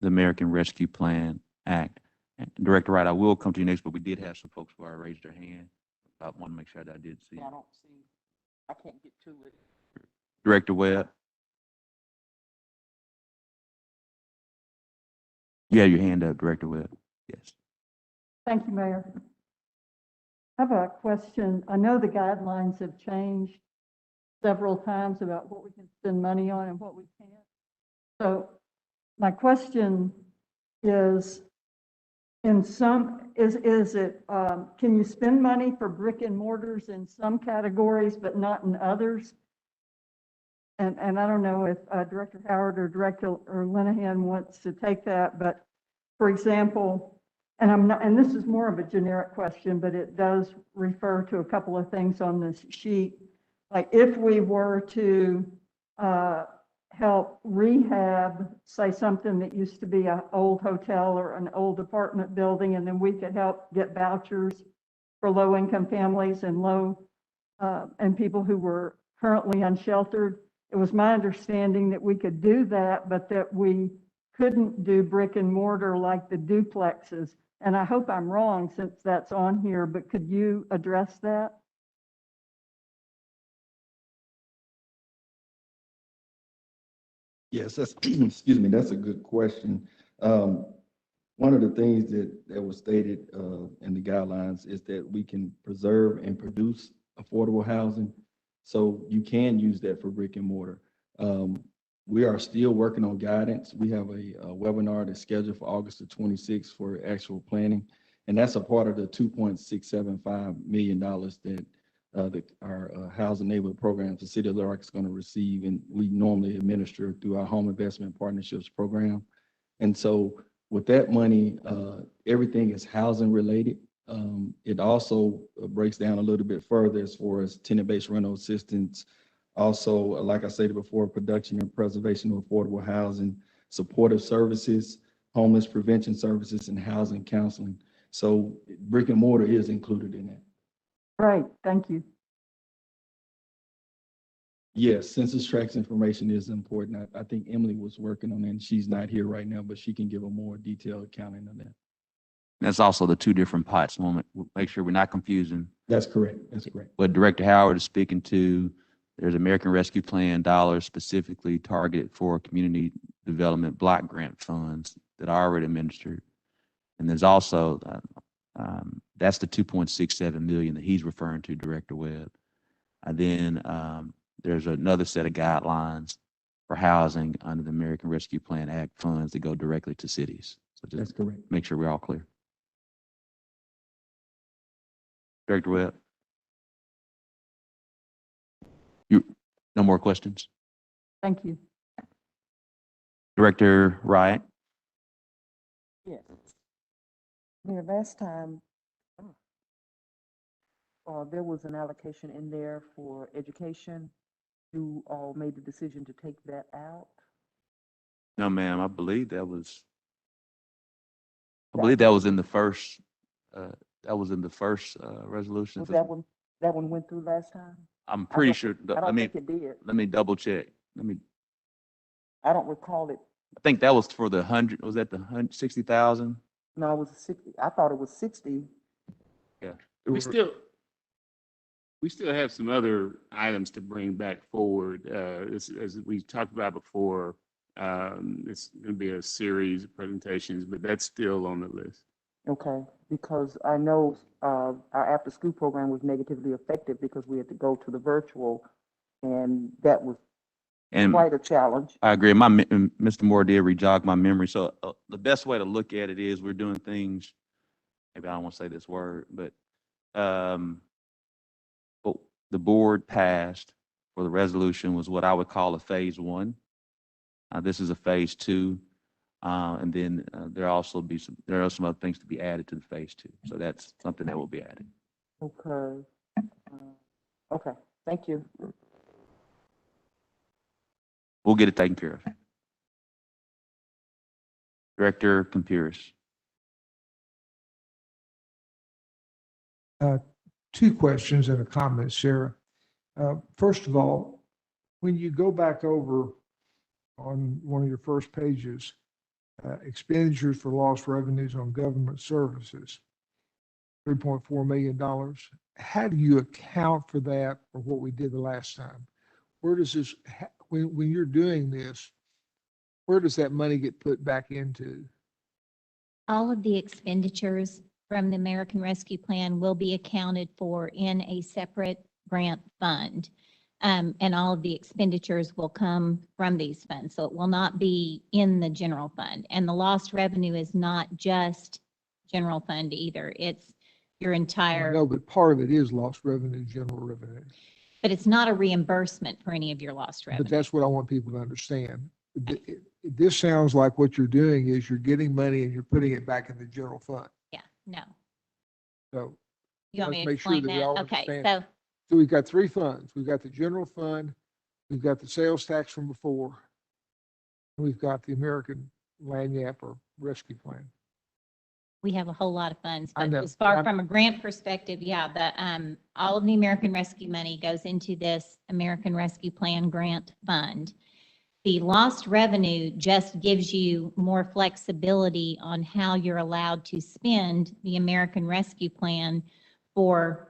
the American Rescue Plan Act. And Director Wright, I will come to you next, but we did have some folks who already raised their hand. I want to make sure that I did see. I don't see, I can't get to it. Director Webb? You have your hand up, Director Webb. Yes. Thank you, Mayor. I have a question. I know the guidelines have changed several times about what we can spend money on and what we can't. So my question is, can you spend money for brick and mortars in some categories, but not in others? And I don't know if Director Howard or Director Linehan wants to take that, but for example, and this is more of a generic question, but it does refer to a couple of things on this sheet. Like if we were to help rehab, say something that used to be an old hotel or an old apartment building, and then we could help get vouchers for low-income families and and people who were currently unsheltered. It was my understanding that we could do that, but that we couldn't do brick and mortar like the duplexes. And I hope I'm wrong since that's on here, but could you address that? Yes, that's, excuse me, that's a good question. One of the things that was stated in the guidelines is that we can preserve and produce affordable housing. So you can use that for brick and mortar. We are still working on guidance. We have a webinar that's scheduled for August the 26th for actual planning. And that's a part of the $2.675 million that our housing neighborhood programs, the city of Little Rock is going to receive, and we normally administer through our home investment partnerships program. And so with that money, everything is housing related. It also breaks down a little bit further as far as tenant-based rental assistance. Also, like I stated before, production and preservation of affordable housing, supportive services, homeless prevention services, and housing counseling. So brick and mortar is included in that. Right, thank you. Yes, census tracts information is important. I think Emily was working on that, and she's not here right now, but she can give a more detailed accounting of that. That's also the two different pots. We'll make sure we're not confusing. That's correct. That's correct. What Director Howard is speaking to, there's American Rescue Plan dollars specifically targeted for community development block grant funds that are already administered. And there's also, that's the 2.67 million that he's referring to, Director Webb. And then there's another set of guidelines for housing under the American Rescue Plan Act funds that go directly to cities. So just That's correct. make sure we're all clear. Director Webb? No more questions? Thank you. Director Wright? Yes. Mayor, last time, there was an allocation in there for education. You all made the decision to take that out. No, ma'am, I believe that was in the first, resolution. Was that one went through last time? I'm pretty sure, I don't think it did. let me double check. I don't recall it. I think that was for the 100, was that the 160,000? No, it was 60. I thought it was 60. Yeah. We still have some other items to bring back forward. As we talked about before, it's going to be a series of presentations, but that's still on the list. Okay, because I know our after-school program was negatively affected because we had to go to the virtual, and that was quite a challenge. I agree. Mr. Moore did re-jog my memory. So the best way to look at it is we're doing things, maybe I don't want to say this word, but what the board passed for the resolution was what I would call a phase one. This is a phase two. And then there are some other things to be added to the phase two. So that's something that will be added. Okay. Okay, thank you. We'll get it taken care of. Director Campiris. two questions and a comment, Sarah. First of all, when you go back over on one of your first pages, expenditures for lost revenues on government services, $3.4 million. How do you account for that or what we did the last time? Where does this, when you're doing this, where does that money get put back into? All of the expenditures from the American Rescue Plan will be accounted for in a separate grant fund. And all of the expenditures will come from these funds. So it will not be in the general fund. And the lost revenue is not just general fund either. It's your entire. No, but part of it is lost revenue, general revenue. But it's not a reimbursement for any of your lost revenue. But that's what I want people to understand. This sounds like what you're doing is you're getting money and you're putting it back in the general fund. Yeah, no. So You want me let's to make sure explain that we that? all Okay, understand. so So we've got three funds. We've got the general fund, we've got the sales tax from before, and we've got the American Lagniappe or Rescue Plan. we have a whole lot of funds, I but know. as far from a grant perspective, yeah, the, all of the American Rescue money goes into this American Rescue Plan grant fund. The lost revenue just gives you more flexibility on how you're allowed to spend the American Rescue Plan for,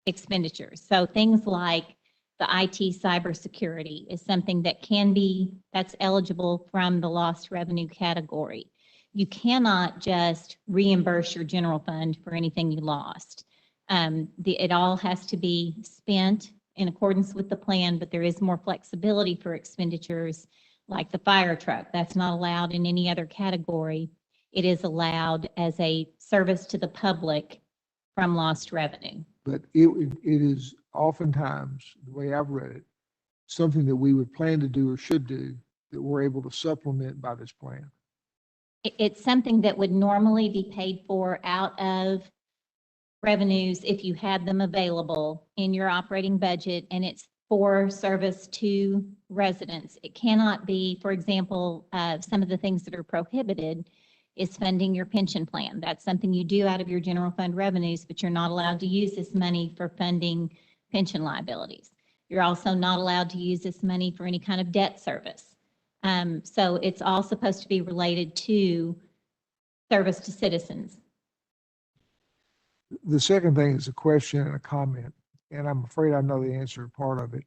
expenditures. So things like the IT cybersecurity is something that can be, that's eligible from the lost revenue category. You cannot just reimburse your general fund for anything you lost. It all has to be spent in accordance with the plan, but there is more flexibility for expenditures like the fire truck. That's not allowed in any other category. It is allowed as a service to the public from lost revenue. But it is oftentimes, the way I've read it, something that we would plan to do or should do that we're able to supplement by this plan. It's something that would normally be paid for out of revenues if you had them available in your operating budget, and it's for service to residents. It cannot be, for example, some of the things that are prohibited is funding your pension plan. That's something you do out of your general fund revenues, but you're not allowed to use this money for funding pension liabilities. You're also not allowed to use this money for any kind of debt service. So it's all supposed to be related to service to citizens. The second thing is a question and a comment, and I'm afraid I know the answer to part of it.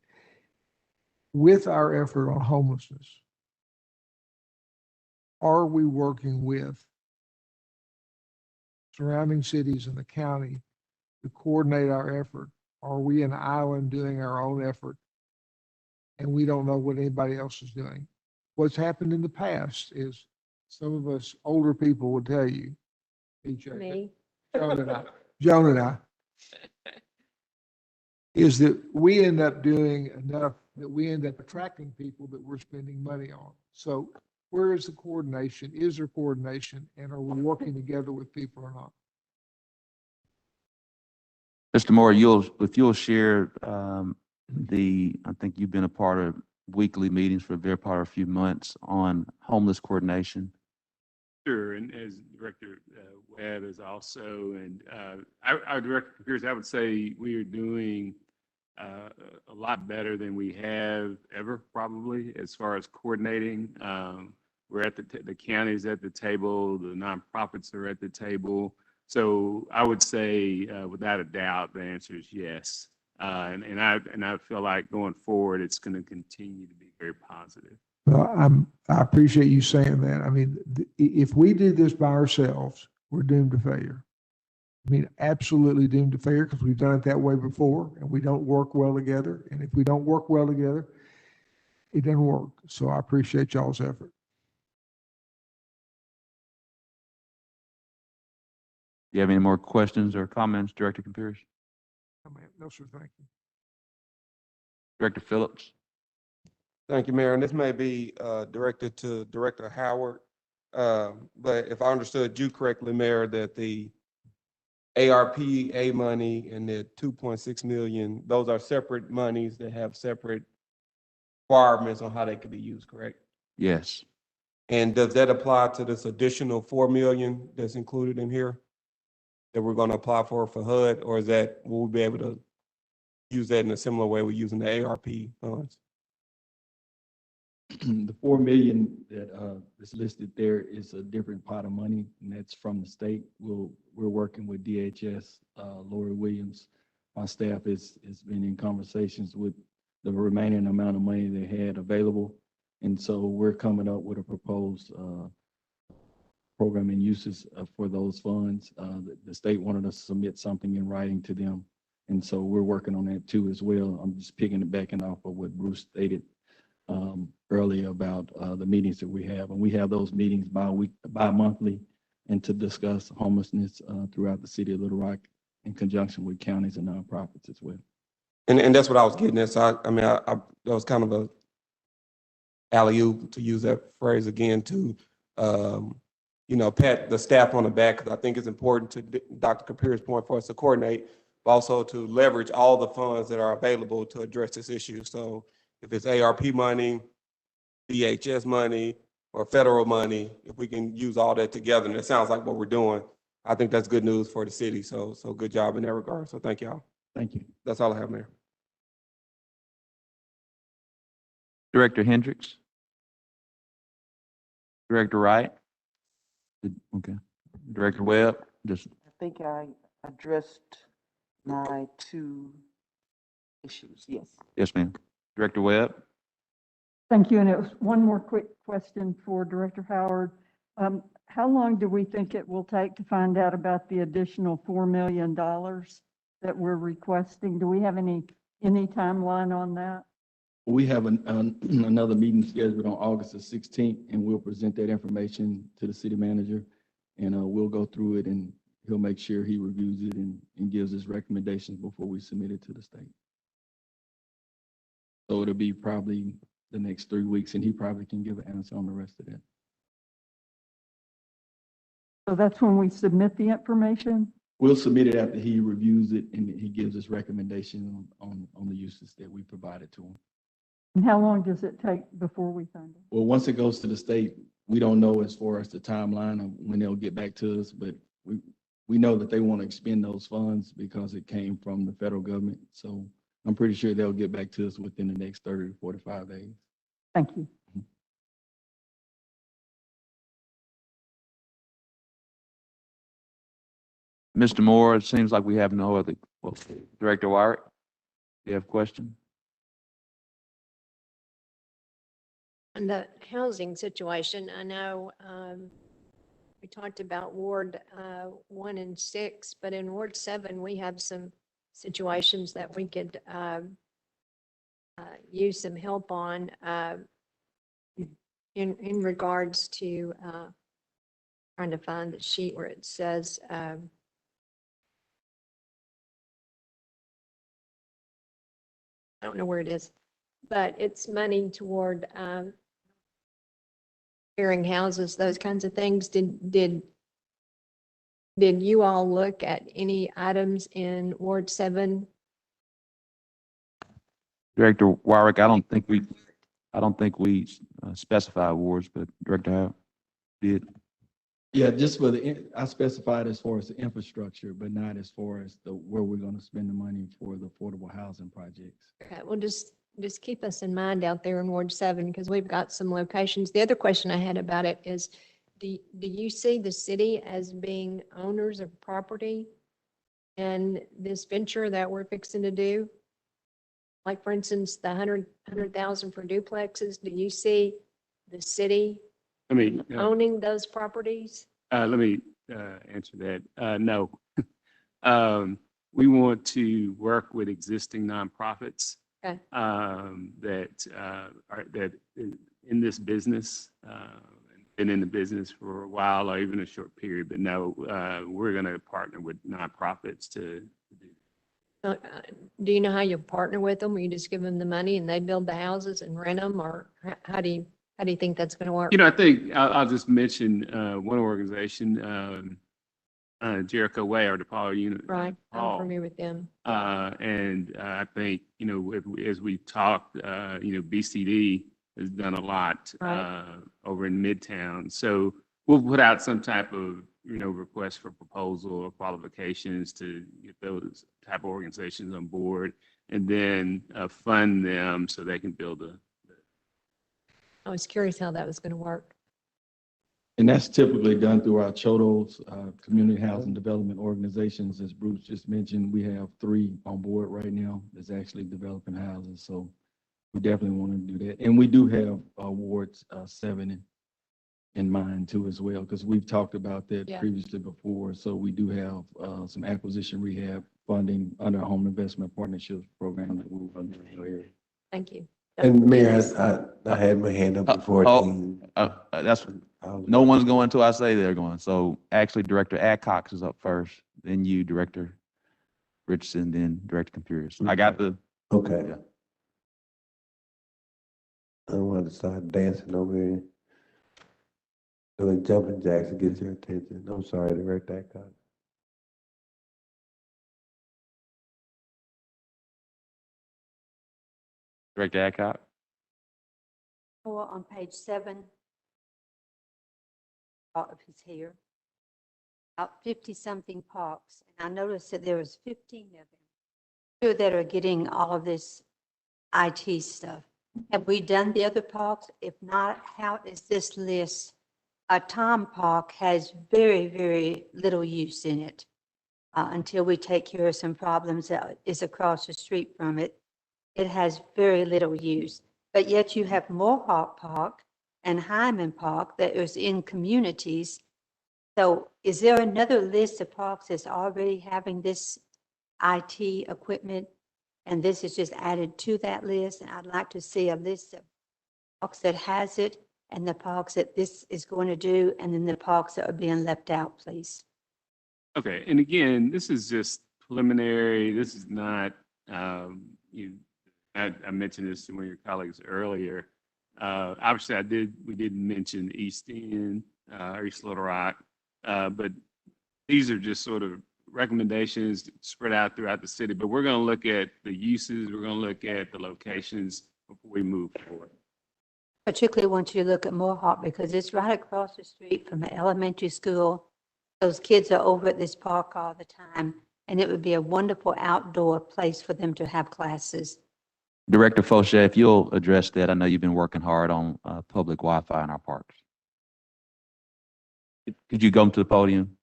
With our effort on homelessness, are we working with surrounding cities in the county to coordinate our effort? Are we an island doing our own effort and we don't know what anybody else is doing? What's happened in the past is some of us older people will tell you, Me. Joan and I, is that we end up doing enough that we end up attracting people that we're spending money on. So where is the coordination? Is there coordination? And are we working together with people or not? Mr. Moore, if you'll share, I think you've been a part of weekly meetings for a very part of a few months on homeless coordination. Sure, and as Director Webb is also, and our Director Pierce, I would say we are doing a lot better than we have ever, probably, as far as coordinating. We're at the county's at the table, the nonprofits are at the table. So I would say, without a doubt, the answer is yes. And I feel like going forward, it's going to continue to be very positive. Well, I appreciate you saying that. I mean, if we do this by ourselves, we're doomed to failure. I mean, absolutely doomed to failure because we've done it that way before and we don't work well together. And if we don't work well together, it doesn't work. So I appreciate y'all's effort. Do you have any more questions or comments, Director Pierce? No, sir. Thank you. Director Phillips? Thank you, Mayor. And this may be directed to Director Howard. But if I understood you correctly, Mayor, that the ARPA money and the 2.6 million, those are separate monies that have separate requirements on how they could be used, correct? Yes. And does that apply to this additional 4 million that's included in here? that we're going to apply for HUD, or is that, will we be able to use that in a similar way we're using the ARP funds? The 4 million that is listed there is a different pot of money, and that's from the state. We're working with DHS, Lori Williams. My staff has been in conversations with the remaining amount of money they had available. And so we're coming up with a proposed program and uses for those funds. The state wanted us to submit something in writing to them. And so we're working on that too as well. I'm just picking it back off of what Bruce stated earlier about the meetings that we have. And we have those meetings bi-monthly, and to discuss homelessness throughout the city of Little Rock in conjunction with counties and nonprofits as well. And that's what I was getting at. So I mean, that was kind of a alley-oop, to use that phrase again, to pat the staff on the back, because I think it's important, to Dr. Kapir's point, for us to coordinate, but also to leverage all the funds that are available to address this issue. So if it's ARP money, DHS money, or federal money, if we can use all that together, and it sounds like what we're doing, I think that's good news for the city. So good job in that regard. So thank y'all. Thank you. That's all I have, Mayor. Director Hendricks? Director Wright? Okay. Director Webb? Just I think I addressed my 2 issues, yes. yes, ma'am. Director Webb? Thank you. And it was one more quick question for Director Howard. How long do we think it will take to find out about the additional $4 million that we're requesting? Do we have any timeline on that? We have another meeting scheduled on August the 16th, and we'll present that information to the city manager, and we'll go through it, and he'll make sure he reviews it and gives his recommendations before we submit it to the state. So it'll be probably the next 3 weeks, and he probably can give an answer on the rest of that. So that's when we submit the information? We'll submit it after he reviews it and he gives his recommendation on the uses that we provided to him. And how long does it take before we find it? Well, once it goes to the state, we don't know as far as the timeline of when they'll get back to us, but we know that they want to expend those funds because it came from the federal government. So I'm pretty sure they'll get back to us within the next 30 to 45 days. Thank you. Mr. Moore, it seems like we have no other, well, Director Wyrick, do you have a question? On the housing situation, I know we talked about Ward 1 and 6, but in Ward 7, we have some situations that we could use some help on in regards to trying to find the sheet where it says I don't know where it is, but it's money toward clearing houses, those kinds of things. Did you all look at any items in Ward 7? Director Wyrick, I don't think we specify wards, but Director Howe did. Yeah, just for I specified as far as the infrastructure, but not as far as where we're going to spend the money for the affordable housing projects. Okay, well, just keep us in mind out there in Ward 7, because we've got some locations. The other question I had about it is, do you see the city as being owners of property in this venture that we're fixing to do? Like, for instance, the 100,000 for duplexes, do you see the city owning those properties? Let me answer that. No. We want to work with existing nonprofits Okay. that are in this business, been in the business for a while or even a short period. But no, we're going to partner with nonprofits to do. Do you know how you partner with them? Will you just give them the money and they build the houses and rent them, or how do you think that's going to work? I think I'll just mention one organization, Jericho Way, or the Paul unit. Right, I'm familiar with them. And I think, as we talked, BCD has done a lot over in Midtown. So we'll put out some type of, requests for proposal or qualifications to get those type of organizations on board, and then fund them so they can build I was curious how that was going to work. And that's typically done through our CHODOs, Community Housing Development Organizations. As Bruce just mentioned, we have 3 on board right now that's actually developing houses. So we definitely want to do that. And we do have wards 7 in mind too as well, because we've talked about that previously before. So we do have some acquisition rehab funding under our Home Investment Partnerships Program that we're going to do here. Thank you. And Mayor, I had my hand up before. That's no one's going until I say they're going. So actually, Director Adcox is up first, then you, Director Richardson, then Director Computers. I got the. Okay. Yeah. I don't want to start dancing over here. Doing jumping jacks to get your attention. I'm sorry, Director Adcox. Director Adcock. Or on page 7, if he's here, about 50-something parks. And I noticed that there was 15 of them. Sure that are getting all of this IT stuff. Have we done the other parks? If not, how is this list? Tom Park has very, very little use in it until we take care of some problems that is across the street from it. It has very little use. But yet you have Mohawk Park and Hyman Park that is in communities. So is there another list of parks that's already having this IT equipment? And this is just added to that list? And I'd like to see a list of parks that has it and the parks that this is going to do, and then the parks that are being left out, please. Okay, and again, this is just preliminary. This is not, I mentioned this to one of your colleagues earlier. Obviously, we did mention East End, East Little Rock, but these are just sort of recommendations spread out throughout the city. But we're going to look at the uses, we're going to look at the locations before we move forward. Particularly want you to look at Mohawk because it's right across the street from the elementary school. Those kids are over at this park all the time, and it would be a wonderful outdoor place for them to have classes. Director Fauché, if you'll address that, I know you've been working hard on public Wi-Fi in our parks. Could you come to the podium?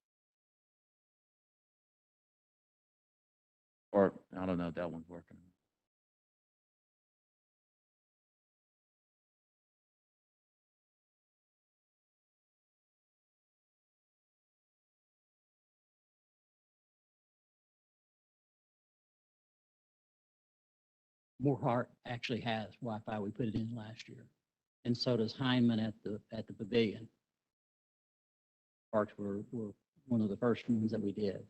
Or, I don't know if that one's working. Moorheart actually has Wi-Fi. We put it in last year. And so does Hyman at the pavilion. Parks were one of the first ones that we did.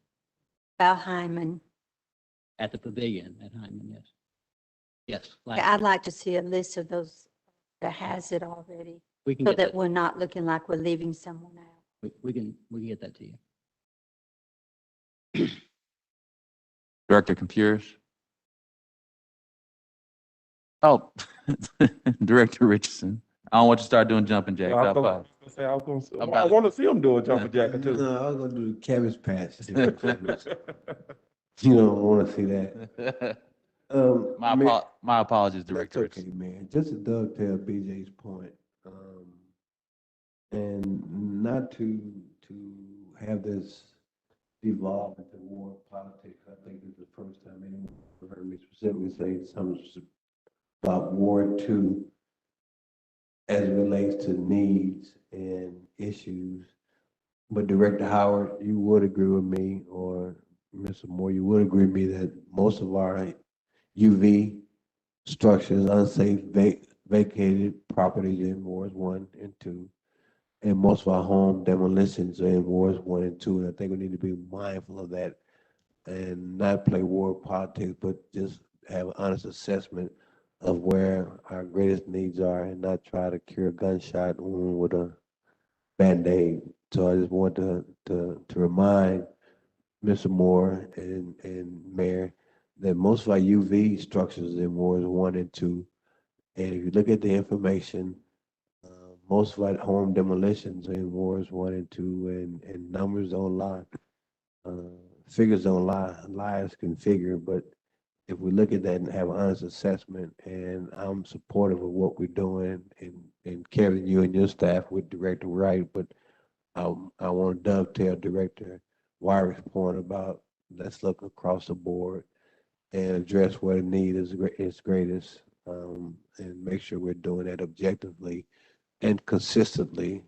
About Hyman. At the pavilion at Hyman, yes. Yes. I'd like to see a list of those that has it already. We can so get that we're not looking like we're leaving someone out. We can get that to you. Director Computers. Oh, Director Richardson. I don't want you to start doing jumping jacks. I want to see him do a jumping jack too. No, I was going to do the cabbage patch. You don't want to see that. My apologies, Director. That's okay, man. Just to dovetail BJ's point, and not to have this devolve into war politics. I think it's the first time anyone heard me specifically say something about Ward 2 as it relates to needs and issues. But Director Howard, you would agree with me, or Mr. Moore, you would agree with me that most of our UV structures, unsafe, vacated properties in wards 1 and 2, and most of our home demolitions are in wards 1 and 2. And I think we need to be mindful of that and not play ward politics, but just have an honest assessment of where our greatest needs are and not try to cure a gunshot wound with a Band-Aid. So I just want to remind Mr. Moore and Mayor that most of our UV structures in wards 1 and 2. And if you look at the information, most of our home demolitions are in wards 1 and 2, and numbers don't lie. Figures don't lie, liars can figure, but if we look at that and have an honest assessment, and I'm supportive of what we're doing, and Kevin, you and your staff with Director Wright, but I want to dovetail Director Wyrick's point about let's look across the board and address where the need is greatest, and make sure we're doing that objectively and consistently.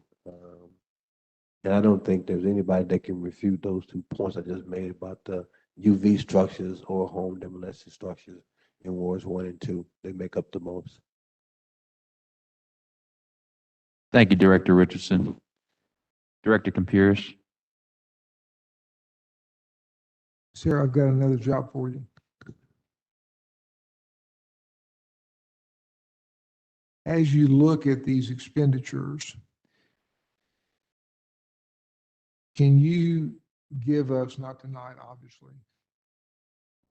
And I don't think there's anybody that can refute those 2 points I just made about the UV structures or home demolition structures in wards 1 and 2. They make up the most. Thank you, Director Richardson. Director Computers. Sarah, I've got another job for you. As you look at these expenditures, can you give us, not tonight, obviously,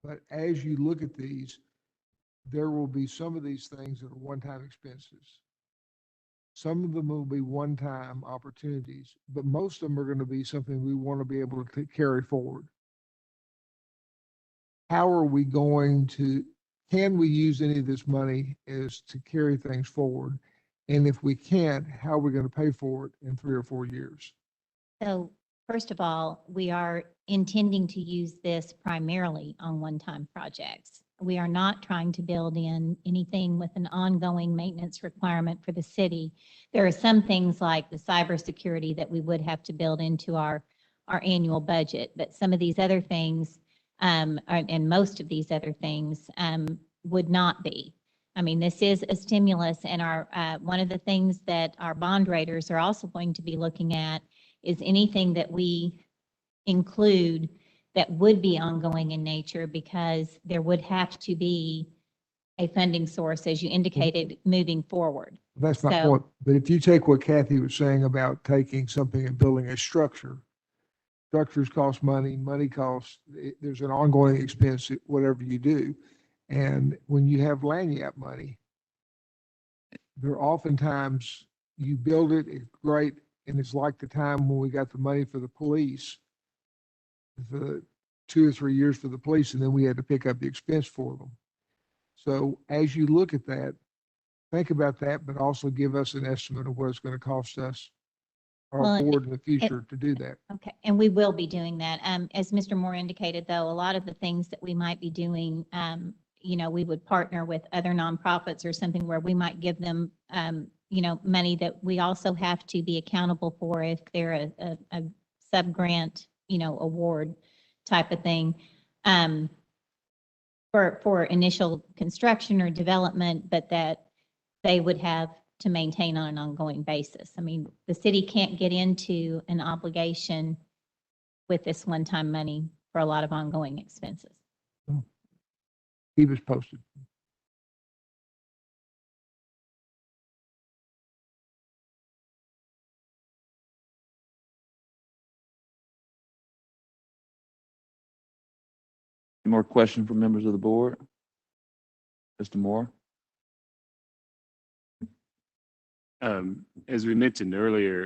but as you look at these, there will be some of these things that are one-time expenses. Some of them will be one-time opportunities, but most of them are going to be something we want to be able to carry forward. How are we going to, can we use any of this money as to carry things forward? And if we can't, how are we going to pay for it in 3 or 4 years? So first of all, we are intending to use this primarily on one-time projects. We are not trying to build in anything with an ongoing maintenance requirement for the city. There are some things like the cybersecurity that we would have to build into our annual budget, but some of these other things, and most of these other things, would not be. I mean, this is a stimulus, and our one of the things that our bond raters are also going to be looking at is anything that we include that would be ongoing in nature, because there would have to be a funding source, as you indicated, moving forward. That's my So- point. But if you take what Kathy was saying about taking something and building a structure, structures cost money, money costs, there's an ongoing expense, whatever you do. And when you have lagniappe money, there are oftentimes you build it, it's great, and it's like the time when we got the money for the police, for 2 or 3 years for the police, and then we had to pick up the expense for them. So as you look at that, think about that, but also give us an estimate of what it's going to cost us or Well, board in the future to do that. Okay, and we will be doing that. As Mr. Moore indicated, though, a lot of the things that we might be doing, we would partner with other nonprofits or something where we might give them, money that we also have to be accountable for if they're a sub-grant, award type of thing, for initial construction or development, but that they would have to maintain on an ongoing basis. I mean, the city can't get into an obligation with this one-time money for a lot of ongoing expenses. Keep us posted. Any more questions from members of the board? Mr. Moore? As we mentioned earlier,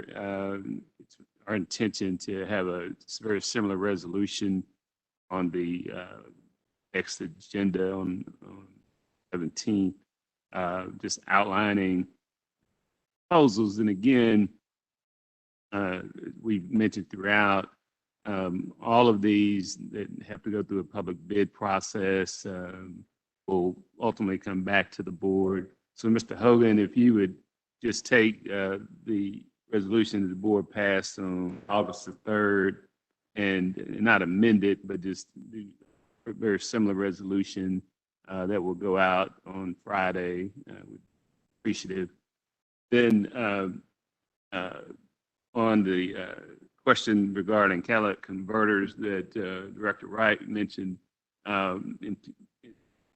it's our intention to have a very similar resolution on the next agenda on 17th, just outlining proposals. And again, we've mentioned throughout, all of these that have to go through a public bid process will ultimately come back to the board. So Mr. Hogan, if you would just take the resolution that the board passed on August the 3rd and not amend it, but just do a very similar resolution that will go out on Friday. Appreciative. Then on the question regarding catalytic converters that Director Wright mentioned, in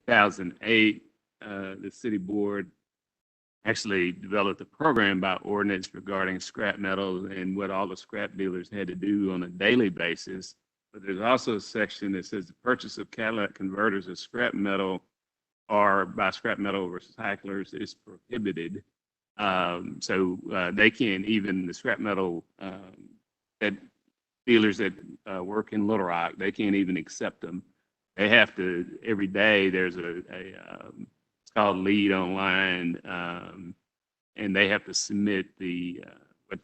2008, the city board actually developed a program by ordinance regarding scrap metal and what all the scrap dealers had to do on a daily basis. But there's also a section that says the purchase of catalytic converters of scrap metal or by scrap metal recyclers is prohibited. They can't even, the scrap metal, that dealers that work in Little Rock, they can't even accept them. They have to, every day, there's it's called Lead Online, and they have to submit the, what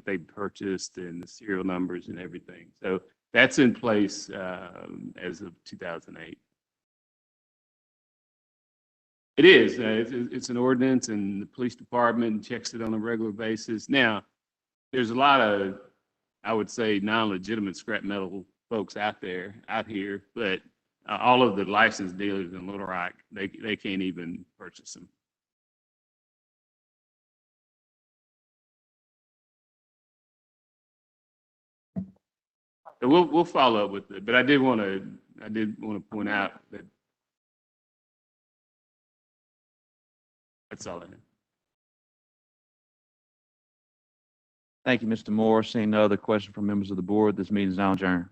they purchased and the serial numbers and everything. So that's in place as of 2008. It is. It's an ordinance, and the police department checks it on a regular basis. Now, there's a lot of, I would say, non-legitimate scrap metal folks out here, but all of the licensed dealers in Little Rock, they can't even purchase them. So we'll follow up with it, but I did want to point out that that's all I have. Thank you, Mr. Moore. Seeing no other question from members of the board, this meeting is now adjourned.